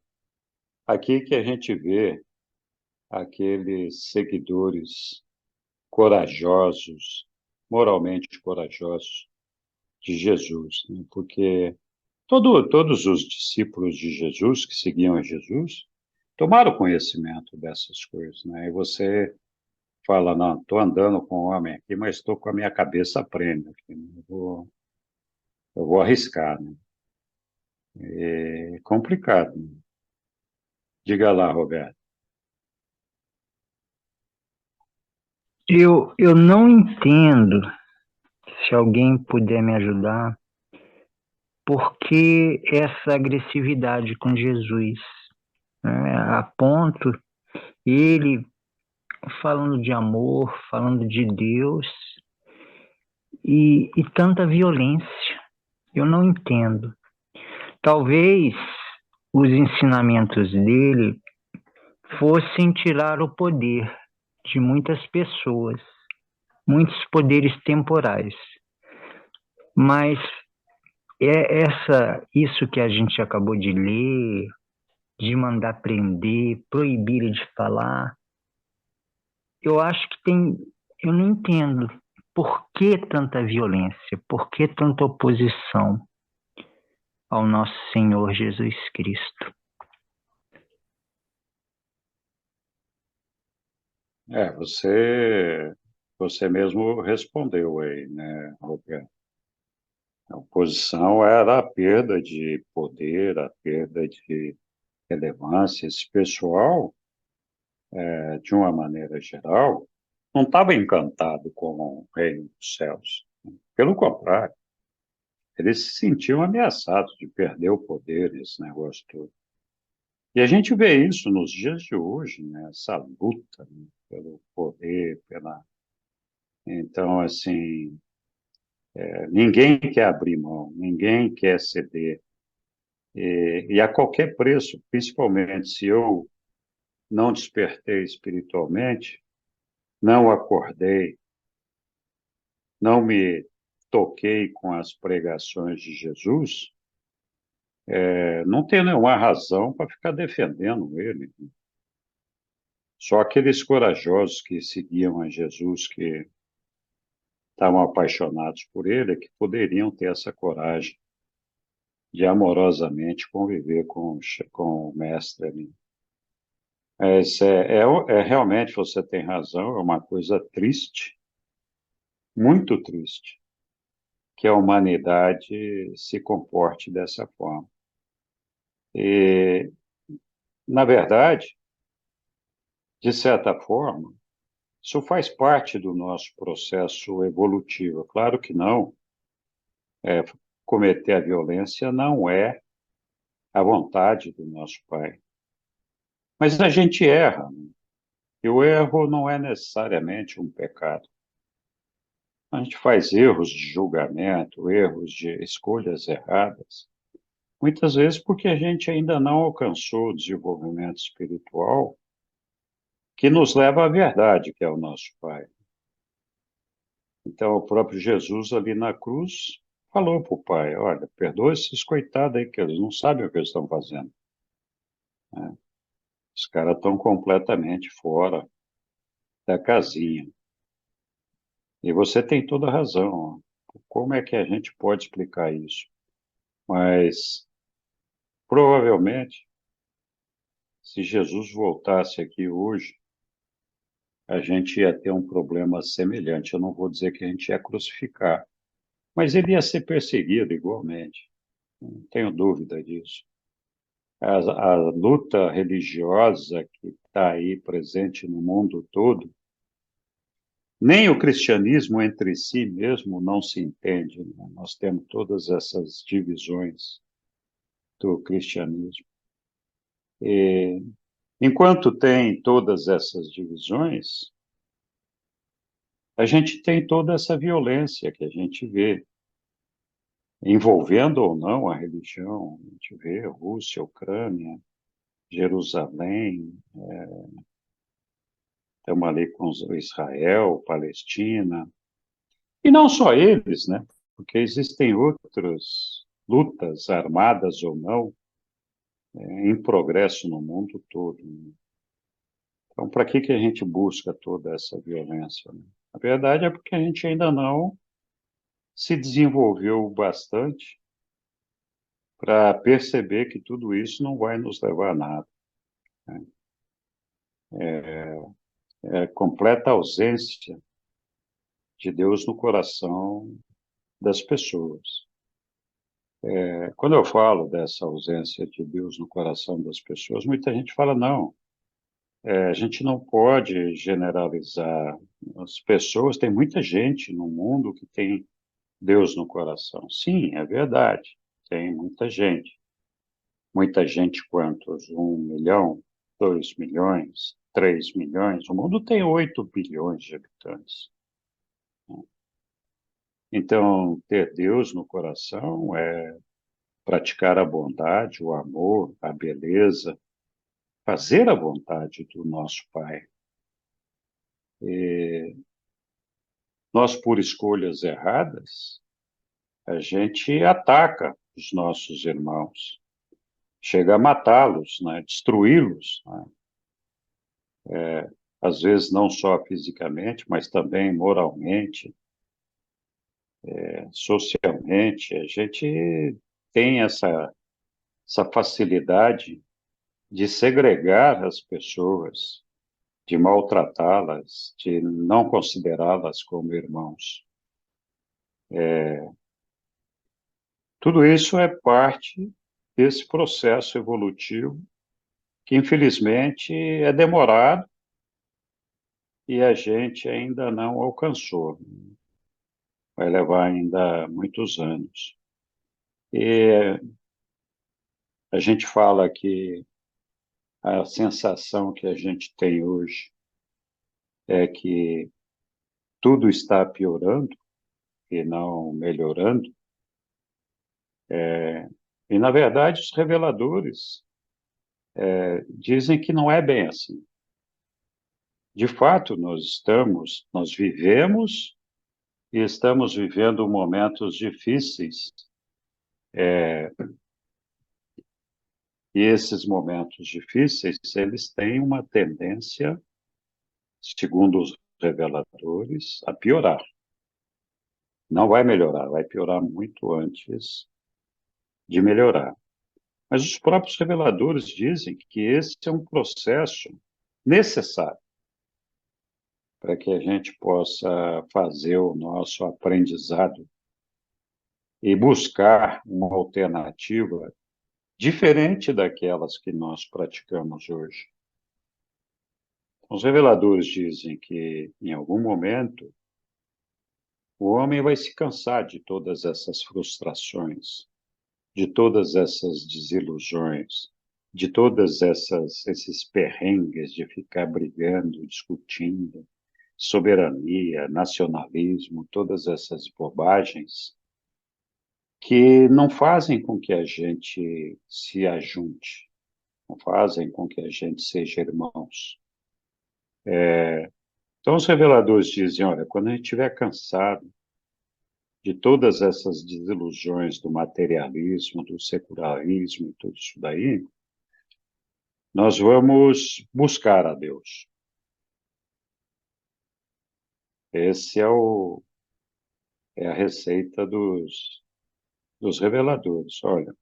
aqui que a gente vê aqueles seguidores corajosos, moralmente corajosos de Jesus, né? Porque todos os discípulos de Jesus que seguiam a Jesus tomaram conhecimento dessas coisas, né? E você fala, não, estou andando com um homem aqui, mas estou com a minha cabeça prêmio aqui, né? Eu vou arriscar, né? É complicado, né? Diga lá, Roberto. Eu não entendo, se alguém puder me ajudar, por que essa agressividade com Jesus, né? A ponto ele falando de amor, falando de Deus e tanta violência. Eu não entendo. Talvez os ensinamentos dele fossem tirar o poder de muitas pessoas, muitos poderes temporais. Mas isso que a gente acabou de ler, de mandar prender, proibir de falar, eu acho que eu não entendo por que tanta violência, por que tanta oposição ao nosso Senhor Jesus Cristo. Você mesmo respondeu aí, né, Roberto? A oposição era a perda de poder, a perda de relevância. Esse pessoal, de uma maneira geral, não estava encantado com o reino dos céus. Pelo contrário, eles se sentiam ameaçados de perder o poder, esse negócio todo. E a gente vê isso nos dias de hoje, né? Essa luta, né, pelo poder, pela... Então, assim, ninguém quer abrir mão, ninguém quer ceder. E a qualquer preço, principalmente se eu não despertei espiritualmente, não acordei, não me toquei com as pregações de Jesus, não tenho nenhuma razão para ficar defendendo ele. Só aqueles corajosos que seguiam a Jesus, que estavam apaixonados por ele, que poderiam ter essa coragem de amorosamente conviver com o mestre ali. Realmente, você tem razão, é uma coisa triste, muito triste, que a humanidade se comporte dessa forma. E, na verdade, de certa forma, isso faz parte do nosso processo evolutivo. Claro que não, cometer a violência não é a vontade do nosso Pai. Mas a gente erra, né? E o erro não é necessariamente um pecado. A gente faz erros de julgamento, erros de escolhas erradas, muitas vezes porque a gente ainda não alcançou o desenvolvimento espiritual que nos leva à verdade, que é o nosso Pai. Então, o próprio Jesus ali na cruz falou para o Pai: olha, perdoa esses coitados aí, que eles não sabem o que eles estão fazendo, né? Os caras estão completamente fora da casinha. E você tem toda a razão. Como é que a gente pode explicar isso? Mas, provavelmente, se Jesus voltasse aqui hoje, a gente ia ter um problema semelhante. Eu não vou dizer que a gente ia crucificar, mas ele ia ser perseguido igualmente. Não tenho dúvida disso. A luta religiosa que está aí presente no mundo todo, nem o cristianismo entre si mesmo não se entende, né? Nós temos todas essas divisões do cristianismo. E, enquanto tem todas essas divisões, a gente tem toda essa violência que a gente vê, envolvendo ou não a religião. A gente vê Rússia, Ucrânia, Jerusalém, estamos ali com Israel, Palestina, e não só eles, né? Porque existem outras lutas, armadas ou não, em progresso no mundo todo, né? Então, para que a gente busca toda essa violência, né? A verdade é porque a gente ainda não se desenvolveu bastante para perceber que tudo isso não vai nos levar a nada, né? Completa ausência de Deus no coração das pessoas. Quando eu falo dessa ausência de Deus no coração das pessoas, muita gente fala, não, a gente não pode generalizar. As pessoas, tem muita gente no mundo que tem Deus no coração. Sim, é verdade, tem muita gente. Muita gente quantos? 1 milhão, 2 milhões, 3 milhões? O mundo tem 8 bilhões de habitantes. Então, ter Deus no coração é praticar a bondade, o amor, a beleza, fazer a vontade do nosso Pai. E nós, por escolhas erradas, a gente ataca os nossos irmãos, chega a matá-los, né? Destruí-los, né? Às vezes não só fisicamente, mas também moralmente, socialmente. A gente tem essa facilidade de segregar as pessoas, de maltratá-las, de não considerá-las como irmãos. Tudo isso é parte desse processo evolutivo que, infelizmente, é demorado e a gente ainda não alcançou. Vai levar ainda muitos anos. E a gente fala que a sensação que a gente tem hoje é que tudo está piorando e não melhorando. E, na verdade, os reveladores dizem que não é bem assim. De fato, nós vivemos e estamos vivendo momentos difíceis. E esses momentos difíceis, eles têm uma tendência, segundo os reveladores, a piorar. Não vai melhorar, vai piorar muito antes de melhorar. Mas os próprios reveladores dizem que esse é um processo necessário para que a gente possa fazer o nosso aprendizado e buscar uma alternativa diferente daquelas que nós praticamos hoje. Os reveladores dizem que, em algum momento, o homem vai se cansar de todas essas frustrações, de todas essas desilusões, de todas esses perrengues de ficar brigando, discutindo, soberania, nacionalismo, todas essas bobagens que não fazem com que a gente se ajunte, não fazem com que a gente seja irmãos. Então, os reveladores dizem, olha, quando a gente estiver cansado de todas essas desilusões do materialismo, do secularismo e tudo isso daí, nós vamos buscar a Deus. Esse é a receita dos reveladores. Olha,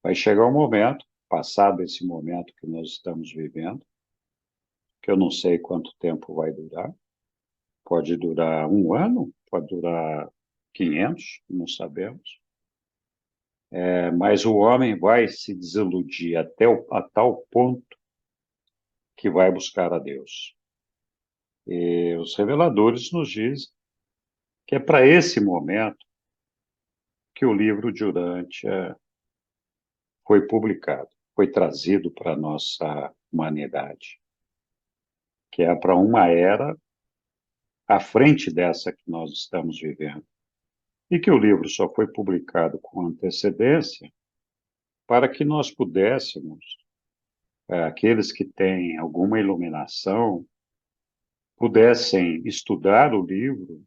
vai chegar um momento, passado esse momento que nós estamos vivendo, que eu não sei quanto tempo vai durar, pode durar 1 ano, pode durar 500, não sabemos. Mas o homem vai se desiludir a tal ponto que vai buscar a Deus. E os reveladores nos dizem que é para esse momento que o livro de Urântia foi publicado, foi trazido para a nossa humanidade, que é para uma era à frente dessa que nós estamos vivendo. E que o livro só foi publicado com antecedência para que nós pudéssemos, aqueles que têm alguma iluminação, pudessem estudar o livro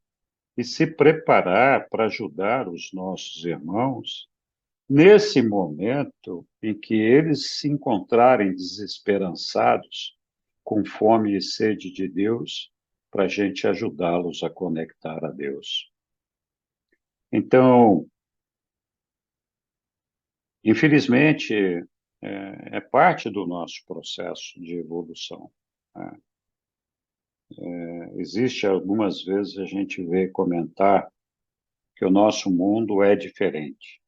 e se preparar para ajudar os nossos irmãos nesse momento em que eles se encontrarem desesperançados, com fome e sede de Deus, para a gente ajudá-los a conectar a Deus. Então, infelizmente, é parte do nosso processo de evolução, né? Existe algumas vezes a gente vê comentar que o nosso mundo é diferente,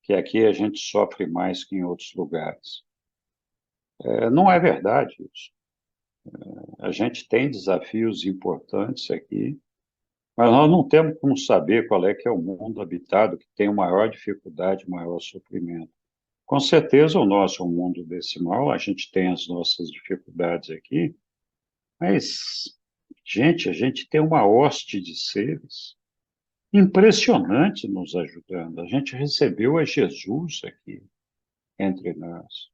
que aqui a gente sofre mais que em outros lugares. Não é verdade isso. A gente tem desafios importantes aqui, mas nós não temos como saber qual é que é o mundo habitado que tem maior dificuldade, maior sofrimento. Com certeza o nosso é um mundo decimal, a gente tem as nossas dificuldades aqui, mas, gente, a gente tem uma hoste de seres impressionante nos ajudando. A gente recebeu a Jesus aqui entre nós.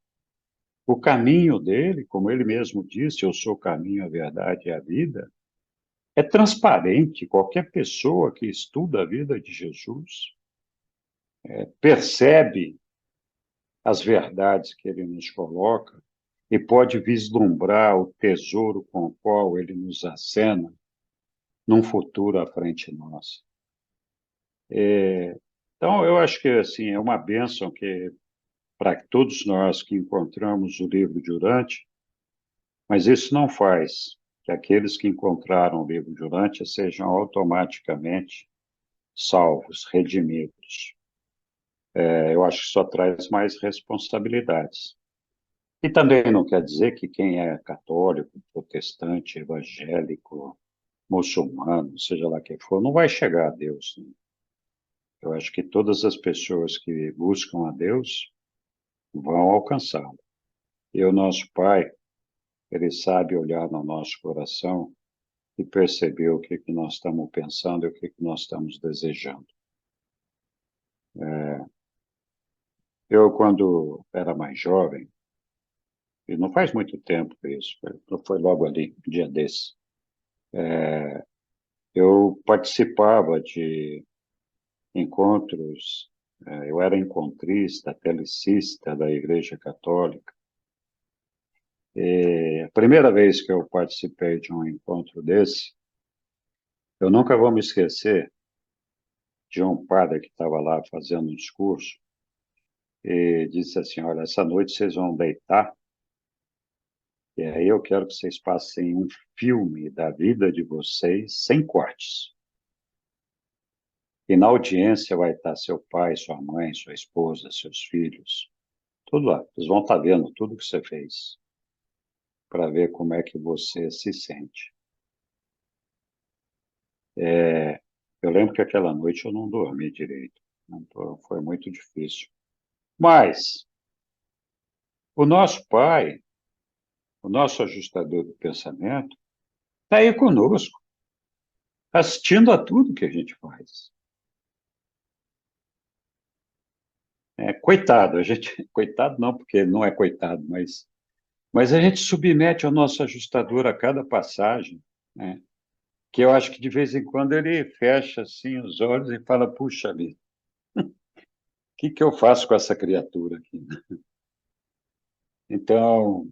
O caminho dele, como ele mesmo disse, eu sou o caminho, a verdade e a vida, é transparente. Qualquer pessoa que estuda a vida de Jesus percebe as verdades que ele nos coloca e pode vislumbrar o tesouro com o qual ele nos acena num futuro à frente nossa. Então, eu acho que assim, é uma bênção que para todos nós que encontramos o livro de Urântia, mas isso não faz que aqueles que encontraram o livro de Urântia sejam automaticamente salvos, redimidos. eu acho que só traz mais responsabilidades. E também não quer dizer que quem é católico, protestante, evangélico, muçulmano, seja lá quem for, não vai chegar a Deus, né? Eu acho que todas as pessoas que buscam a Deus vão alcançá-lo. E o nosso Pai, ele sabe olhar no nosso coração e perceber o que nós estamos pensando e o que nós estamos desejando. Eu, quando era mais jovem, e não faz muito tempo isso, foi logo ali, um dia desse, eu participava de encontros, eu era encontrista, telecista da Igreja Católica. E a primeira vez que eu participei de um encontro desse, eu nunca vou me esquecer de um padre que estava lá fazendo um discurso e disse assim: olha, essa noite vocês vão deitar e aí eu quero que vocês passem um filme da vida de vocês sem cortes. E na audiência vai estar seu pai, sua mãe, sua esposa, seus filhos, tudo lá. Eles vão estar vendo tudo que você fez para ver como é que você se sente. Eu lembro que aquela noite eu não dormi direito. Então, foi muito difícil. Mas o nosso Pai, o nosso ajustador do pensamento, está aí conosco, assistindo a tudo que a gente faz. Coitado, coitado não, porque não é coitado, mas a gente submete ao nosso ajustador a cada passagem, né? Que eu acho que de vez em quando ele fecha assim os olhos e fala: puxa vida, o que eu faço com essa criatura aqui? Então,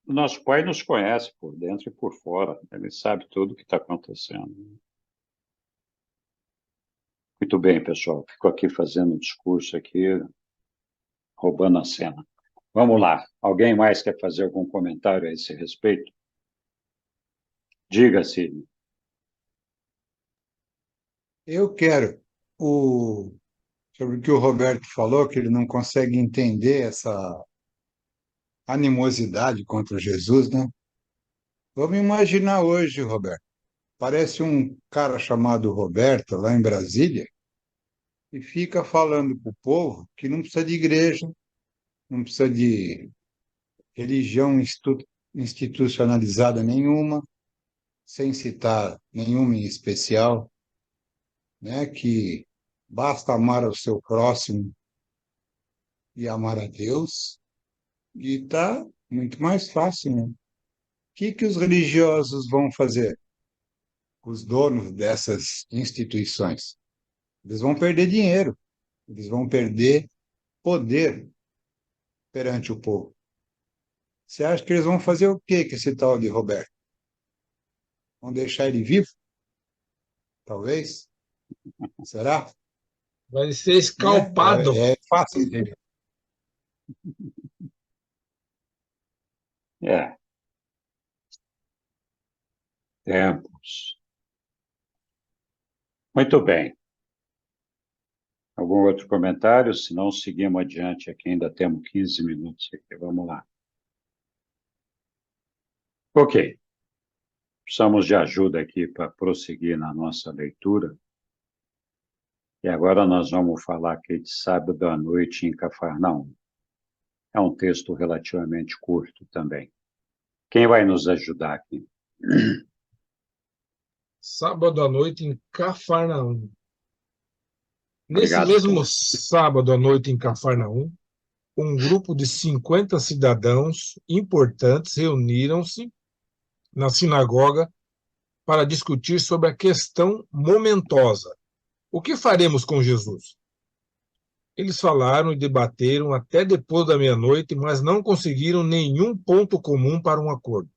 o nosso Pai nos conhece por dentro e por fora, ele sabe tudo o que está acontecendo. Muito bem, pessoal, fico aqui fazendo um discurso aqui, roubando a cena. Vamos lá, alguém mais quer fazer algum comentário a esse respeito? Diga-se. Eu quero, sobre o que o Roberto falou, que ele não consegue entender essa animosidade contra Jesus, né? Vamos imaginar hoje, Roberto. Parece um cara chamado Roberto, lá em Brasília, e fica falando para o povo que não precisa de igreja, não precisa de religião institucionalizada nenhuma, sem citar nenhuma em especial, né? Que basta amar ao seu próximo e amar a Deus, e está muito mais fácil, né? O que os religiosos vão fazer? Os donos dessas instituições? Eles vão perder dinheiro, eles vão perder poder perante o povo. Você acha que eles vão fazer o quê com esse tal de Roberto? Vão deixar ele vivo? Talvez? Será? Vai ser escalpado. É fácil entender. Tempos. Muito bem. Algum outro comentário? Se não, seguimos adiante aqui, ainda temos 15 minutos aqui. Vamos lá. Ok. Precisamos de ajuda aqui para prosseguir na nossa leitura. E agora nós vamos falar aqui de sábado à noite em Cafarnaum. É um texto relativamente curto também. Quem vai nos ajudar aqui? Sábado à noite em Cafarnaum. Nesse Obrigado, mesmo Paulo. sábado à noite em Cafarnaum, um grupo de 50 cidadãos importantes reuniram-se na sinagoga para discutir sobre a questão momentosa: o que faremos com Jesus? Eles falaram e debateram até depois da meia-noite, mas não conseguiram nenhum ponto comum para um acordo.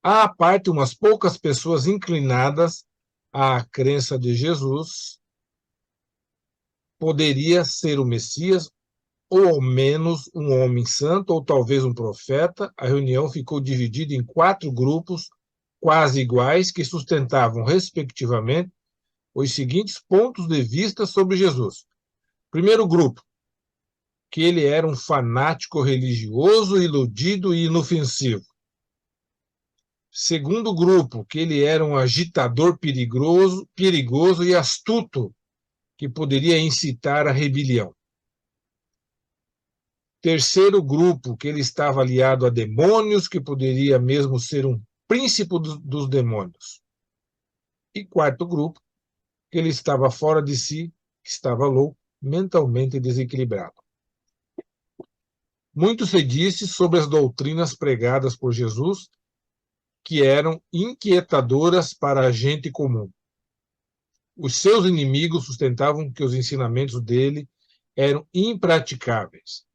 Há à parte umas poucas pessoas inclinadas à crença de Jesus poderia ser o Messias, ou ao menos um homem santo, ou talvez um profeta. A reunião ficou dividida em 4 grupos quase iguais, que sustentavam, respectivamente, os seguintes pontos de vista sobre Jesus. Primeiro grupo, que ele era um fanático religioso, iludido e inofensivo. Segundo grupo, que ele era um agitador perigoso e astuto, que poderia incitar a rebelião. Terceiro grupo, que ele estava aliado a demônios, que poderia mesmo ser um príncipe dos demônios. E quarto grupo, que ele estava fora de si, que estava louco, mentalmente desequilibrado. Muito se disse sobre as doutrinas pregadas por Jesus, que eram inquietadoras para a gente comum. Os seus inimigos sustentavam que os ensinamentos dele eram impraticáveis,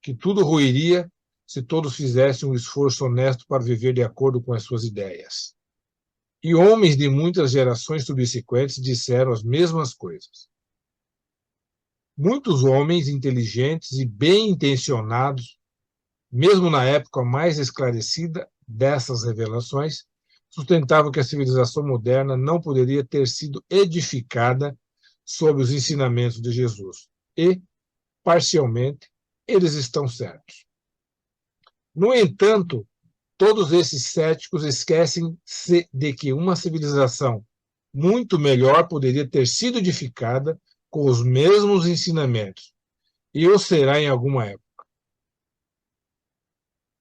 que tudo ruiria se todos fizessem um esforço honesto para viver de acordo com as suas ideias. E homens de muitas gerações subsequentes disseram as mesmas coisas. Muitos homens inteligentes e bem-intencionados, mesmo na época mais esclarecida dessas revelações, sustentavam que a civilização moderna não poderia ter sido edificada sobre os ensinamentos de Jesus. E, parcialmente, eles estão certos. No entanto, todos esses céticos esquecem-se de que uma civilização muito melhor poderia ter sido edificada com os mesmos ensinamentos, e o será em alguma época.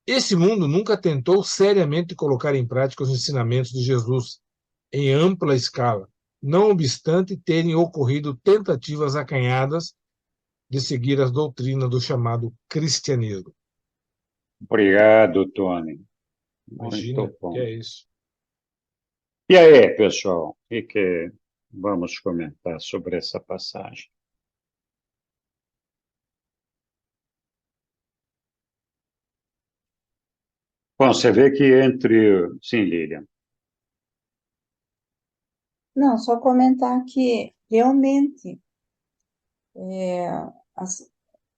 Esse mundo nunca tentou seriamente colocar em prática os ensinamentos de Jesus em ampla escala, não obstante terem ocorrido tentativas acanhadas de seguir as doutrinas do chamado cristianismo. Obrigado, Tony. Imagina, Muito bom. que é isso. E aí, pessoal, o que vamos comentar sobre essa passagem? Bom, você vê que entre... Sim, Lilian. Não, só comentar que realmente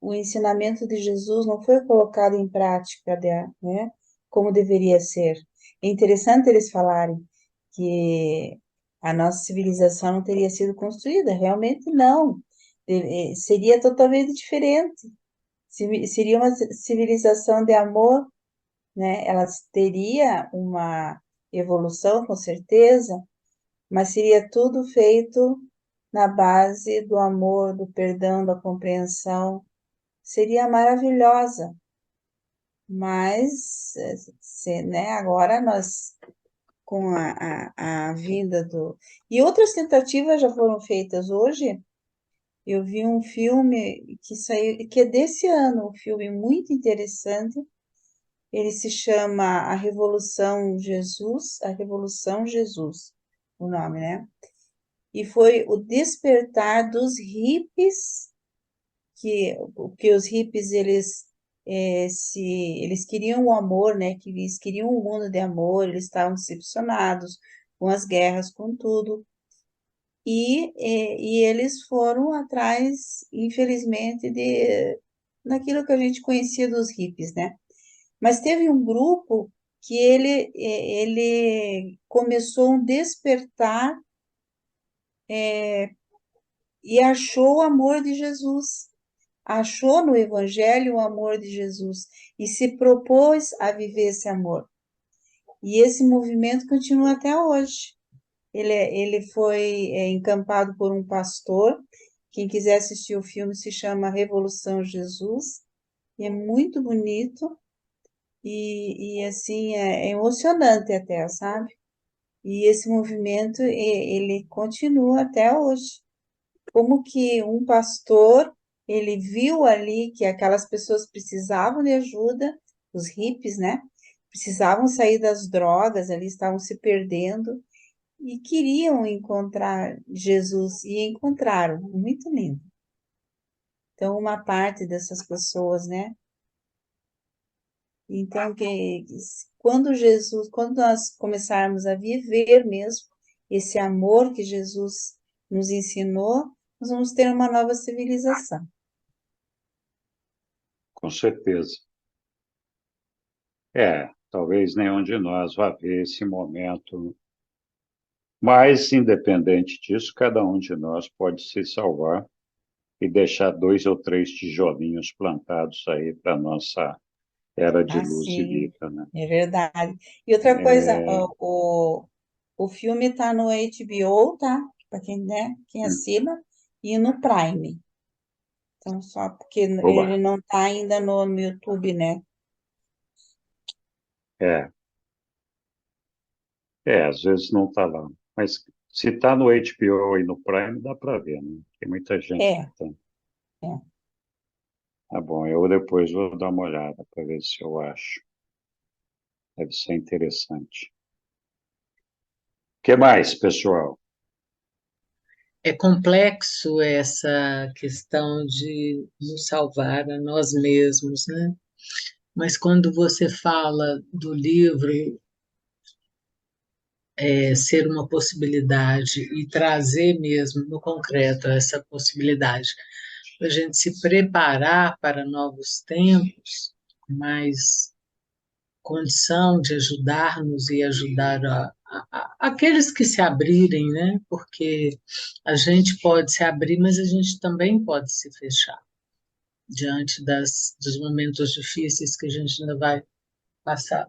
o ensinamento de Jesus não foi colocado em prática, né, como deveria ser. É interessante eles falarem que a nossa civilização não teria sido construída. Realmente não. Seria totalmente diferente. Seria uma civilização de amor, né? Ela teria uma evolução, com certeza, mas seria tudo feito na base do amor, do perdão, da compreensão. Seria maravilhosa. Mas, né, agora nós, com a vinda do... E outras tentativas já foram feitas hoje. Eu vi um filme que saiu, que é desse ano, um filme muito interessante. Ele se chama A Revolução Jesus, o nome, né? E foi o despertar dos hippies, que os hippies, eles queriam o amor, né? Que eles queriam um mundo de amor, eles estavam decepcionados com as guerras, com tudo. E eles foram atrás, infelizmente, daquilo que a gente conhecia dos hippies, né? Mas teve um grupo que ele começou um despertar e achou o amor de Jesus, achou no Evangelho o amor de Jesus e se propôs a viver esse amor. E esse movimento continua até hoje. Ele foi encampado por um pastor. Quem quiser assistir o filme se chama Revolução Jesus, e é muito bonito e assim é emocionante até, sabe? E esse movimento ele continua até hoje. Como que um pastor ele viu ali que aquelas pessoas precisavam de ajuda, os hippies, né? Precisavam sair das drogas, ali estavam se perdendo e queriam encontrar Jesus e encontraram, muito lindo. Então, uma parte dessas pessoas, né? Então, quando nós começarmos a viver mesmo esse amor que Jesus nos ensinou, nós vamos ter uma nova civilização. Com certeza. Talvez nenhum de nós vá ver esse momento Mas, independente disso, cada um de nós pode se salvar e deixar 2 ou 3 tijolinhos plantados aí para a nossa era de luz e Assim, vida, né? é verdade. E outra coisa, o filme está no HBO, tá? Para quem, né, quem assina, e no Prime. Então, só porque Oba, ele não está ainda no YouTube, né? é, às vezes não está lá. Mas se está no HBO e no Prime, dá para ver, né? Tem muita gente que É, tem. é. Tá bom, eu depois vou dar uma olhada para ver se eu acho. Deve ser interessante. O que mais, pessoal? É complexo essa questão de nos salvar a nós mesmos, né? Mas quando você fala do livro ser uma possibilidade e trazer mesmo no concreto essa possibilidade, a gente se preparar para novos tempos, mais condição de ajudar-nos e ajudar aqueles que se abrirem, né? Porque a gente pode se abrir, mas a gente também pode se fechar diante dos momentos difíceis que a gente ainda vai passar.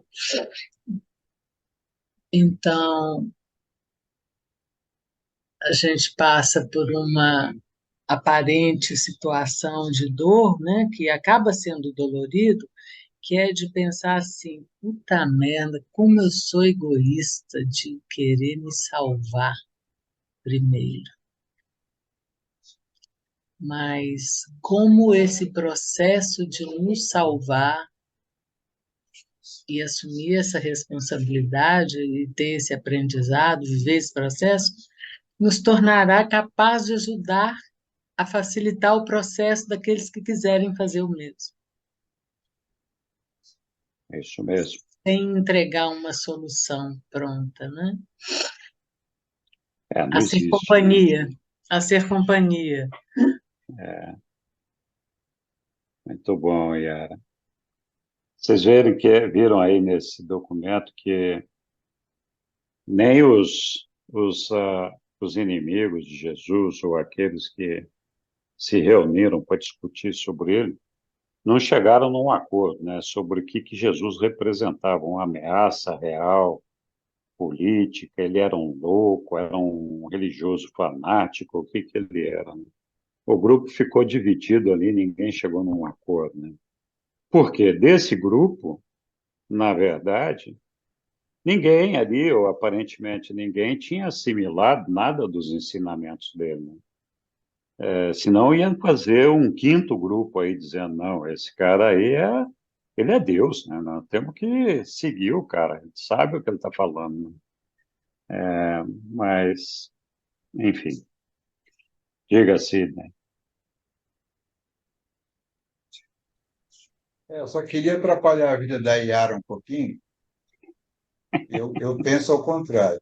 Então, a gente passa por uma aparente situação de dor, né, que acaba sendo dolorido, que é de pensar assim, puta merda, como eu sou egoísta de querer me salvar primeiro. Mas como esse processo de nos salvar e assumir essa responsabilidade e ter esse aprendizado, viver esse processo, nos tornará capaz de ajudar a facilitar o processo daqueles que quiserem fazer o mesmo, É isso mesmo. sem entregar uma solução pronta, né? É, não A ser existe, né? companhia, a ser companhia. É, muito bom, Yara. Vocês viram aí nesse documento que nem os inimigos de Jesus ou aqueles que se reuniram para discutir sobre ele não chegaram num acordo, né, sobre o que Jesus representava, uma ameaça real, política, ele era um louco, era um religioso fanático, o que ele era, né? O grupo ficou dividido ali, ninguém chegou num acordo, né? Porque desse grupo, na verdade, ninguém ali, ou aparentemente ninguém, tinha assimilado nada dos ensinamentos dele, né? Senão iam fazer um quinto grupo aí dizendo, não, esse cara aí ele é Deus, né? Nós temos que seguir o cara, a gente sabe o que ele está falando, né? Mas, enfim, diga Sidney. Eu só queria atrapalhar a vida da Yara um pouquinho. Eu penso ao contrário.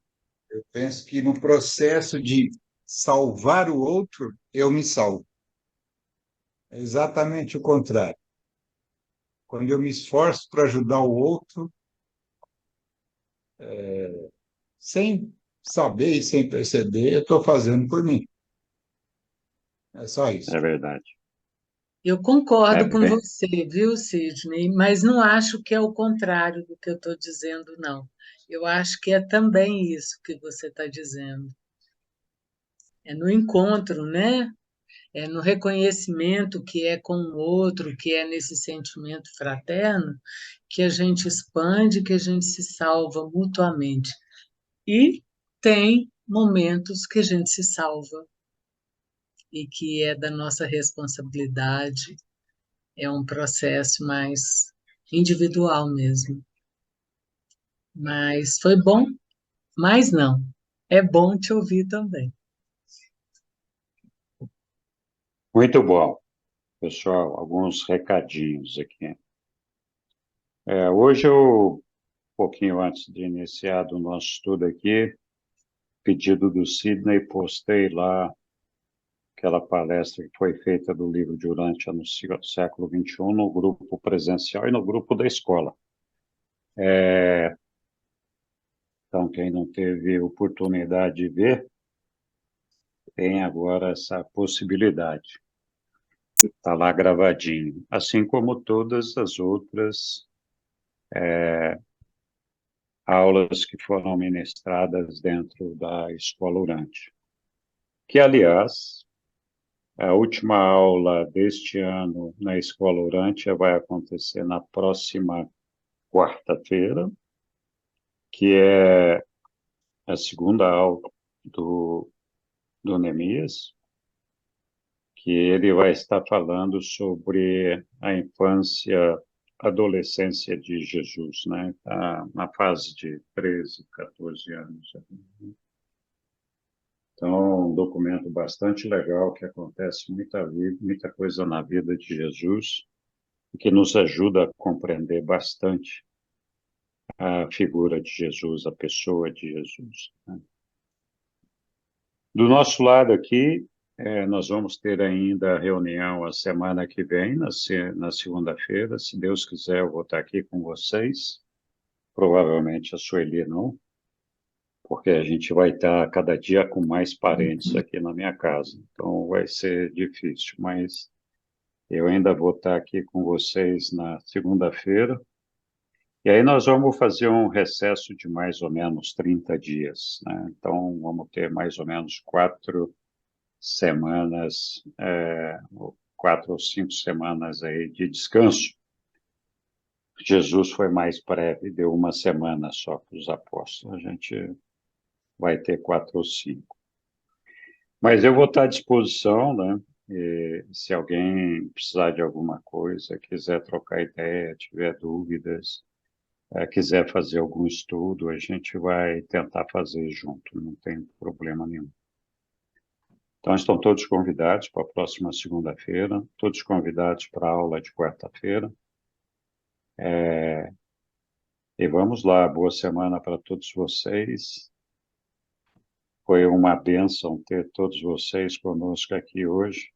Eu penso que no processo de salvar o outro, eu me salvo. É exatamente o contrário. Quando eu me esforço para ajudar o outro, sem saber e sem perceber, eu estou fazendo por mim. É só isso. É verdade. Eu É concordo com bem, você, viu, Sidney? Mas não acho que é o contrário do que eu estou dizendo, não. Eu acho que é também isso que você está dizendo. É no encontro, né? É no reconhecimento que é com o outro, que é nesse sentimento fraterno, que a gente expande, que a gente se salva mutuamente. E tem momentos que a gente se salva e que é da nossa responsabilidade, é um processo mais individual mesmo. Mas foi bom, mas não. É bom te ouvir também. muito bom. Pessoal, alguns recadinhos aqui. Hoje eu, um pouquinho antes de iniciar o nosso estudo aqui, pedido do Sidney, postei lá aquela palestra que foi feita do livro de Urântia no século XXI, no grupo presencial e no grupo da escola. Então, quem não teve oportunidade de ver, tem agora essa possibilidade. Está lá gravadinho, assim como todas as outras aulas que foram ministradas dentro da Escola Orante. Que, aliás, a última aula deste ano na Escola Orante vai acontecer na próxima quarta-feira, que é a segunda aula do Neemias, que ele vai estar falando sobre a infância, adolescência de Jesus, né? Tá na fase de 13, 14 anos. Então, um documento bastante legal, que acontece muita coisa na vida de Jesus, e que nos ajuda a compreender bastante a figura de Jesus, a pessoa de Jesus, né? Do nosso lado aqui, nós vamos ter ainda a reunião a semana que vem, na segunda-feira. Se Deus quiser, eu vou estar aqui com vocês. Provavelmente a Sueli não, porque a gente vai estar cada dia com mais parentes aqui na minha casa. Então vai ser difícil, mas eu ainda vou estar aqui com vocês na segunda-feira. E aí nós vamos fazer um recesso de mais ou menos 30 dias, né? Então vamos ter mais ou menos 4 semanas, 4 ou 5 semanas aí de descanso. Jesus foi mais breve, deu uma semana só para os apóstolos. A gente vai ter 4 ou 5. Mas eu vou estar à disposição, né? E se alguém precisar de alguma coisa, quiser trocar ideia, tiver dúvidas, quiser fazer algum estudo, a gente vai tentar fazer junto, não tem problema nenhum. Então, estão todos convidados para a próxima segunda-feira, todos convidados para a aula de quarta-feira. E vamos lá, boa semana para todos vocês. Foi uma bênção ter todos vocês conosco aqui hoje.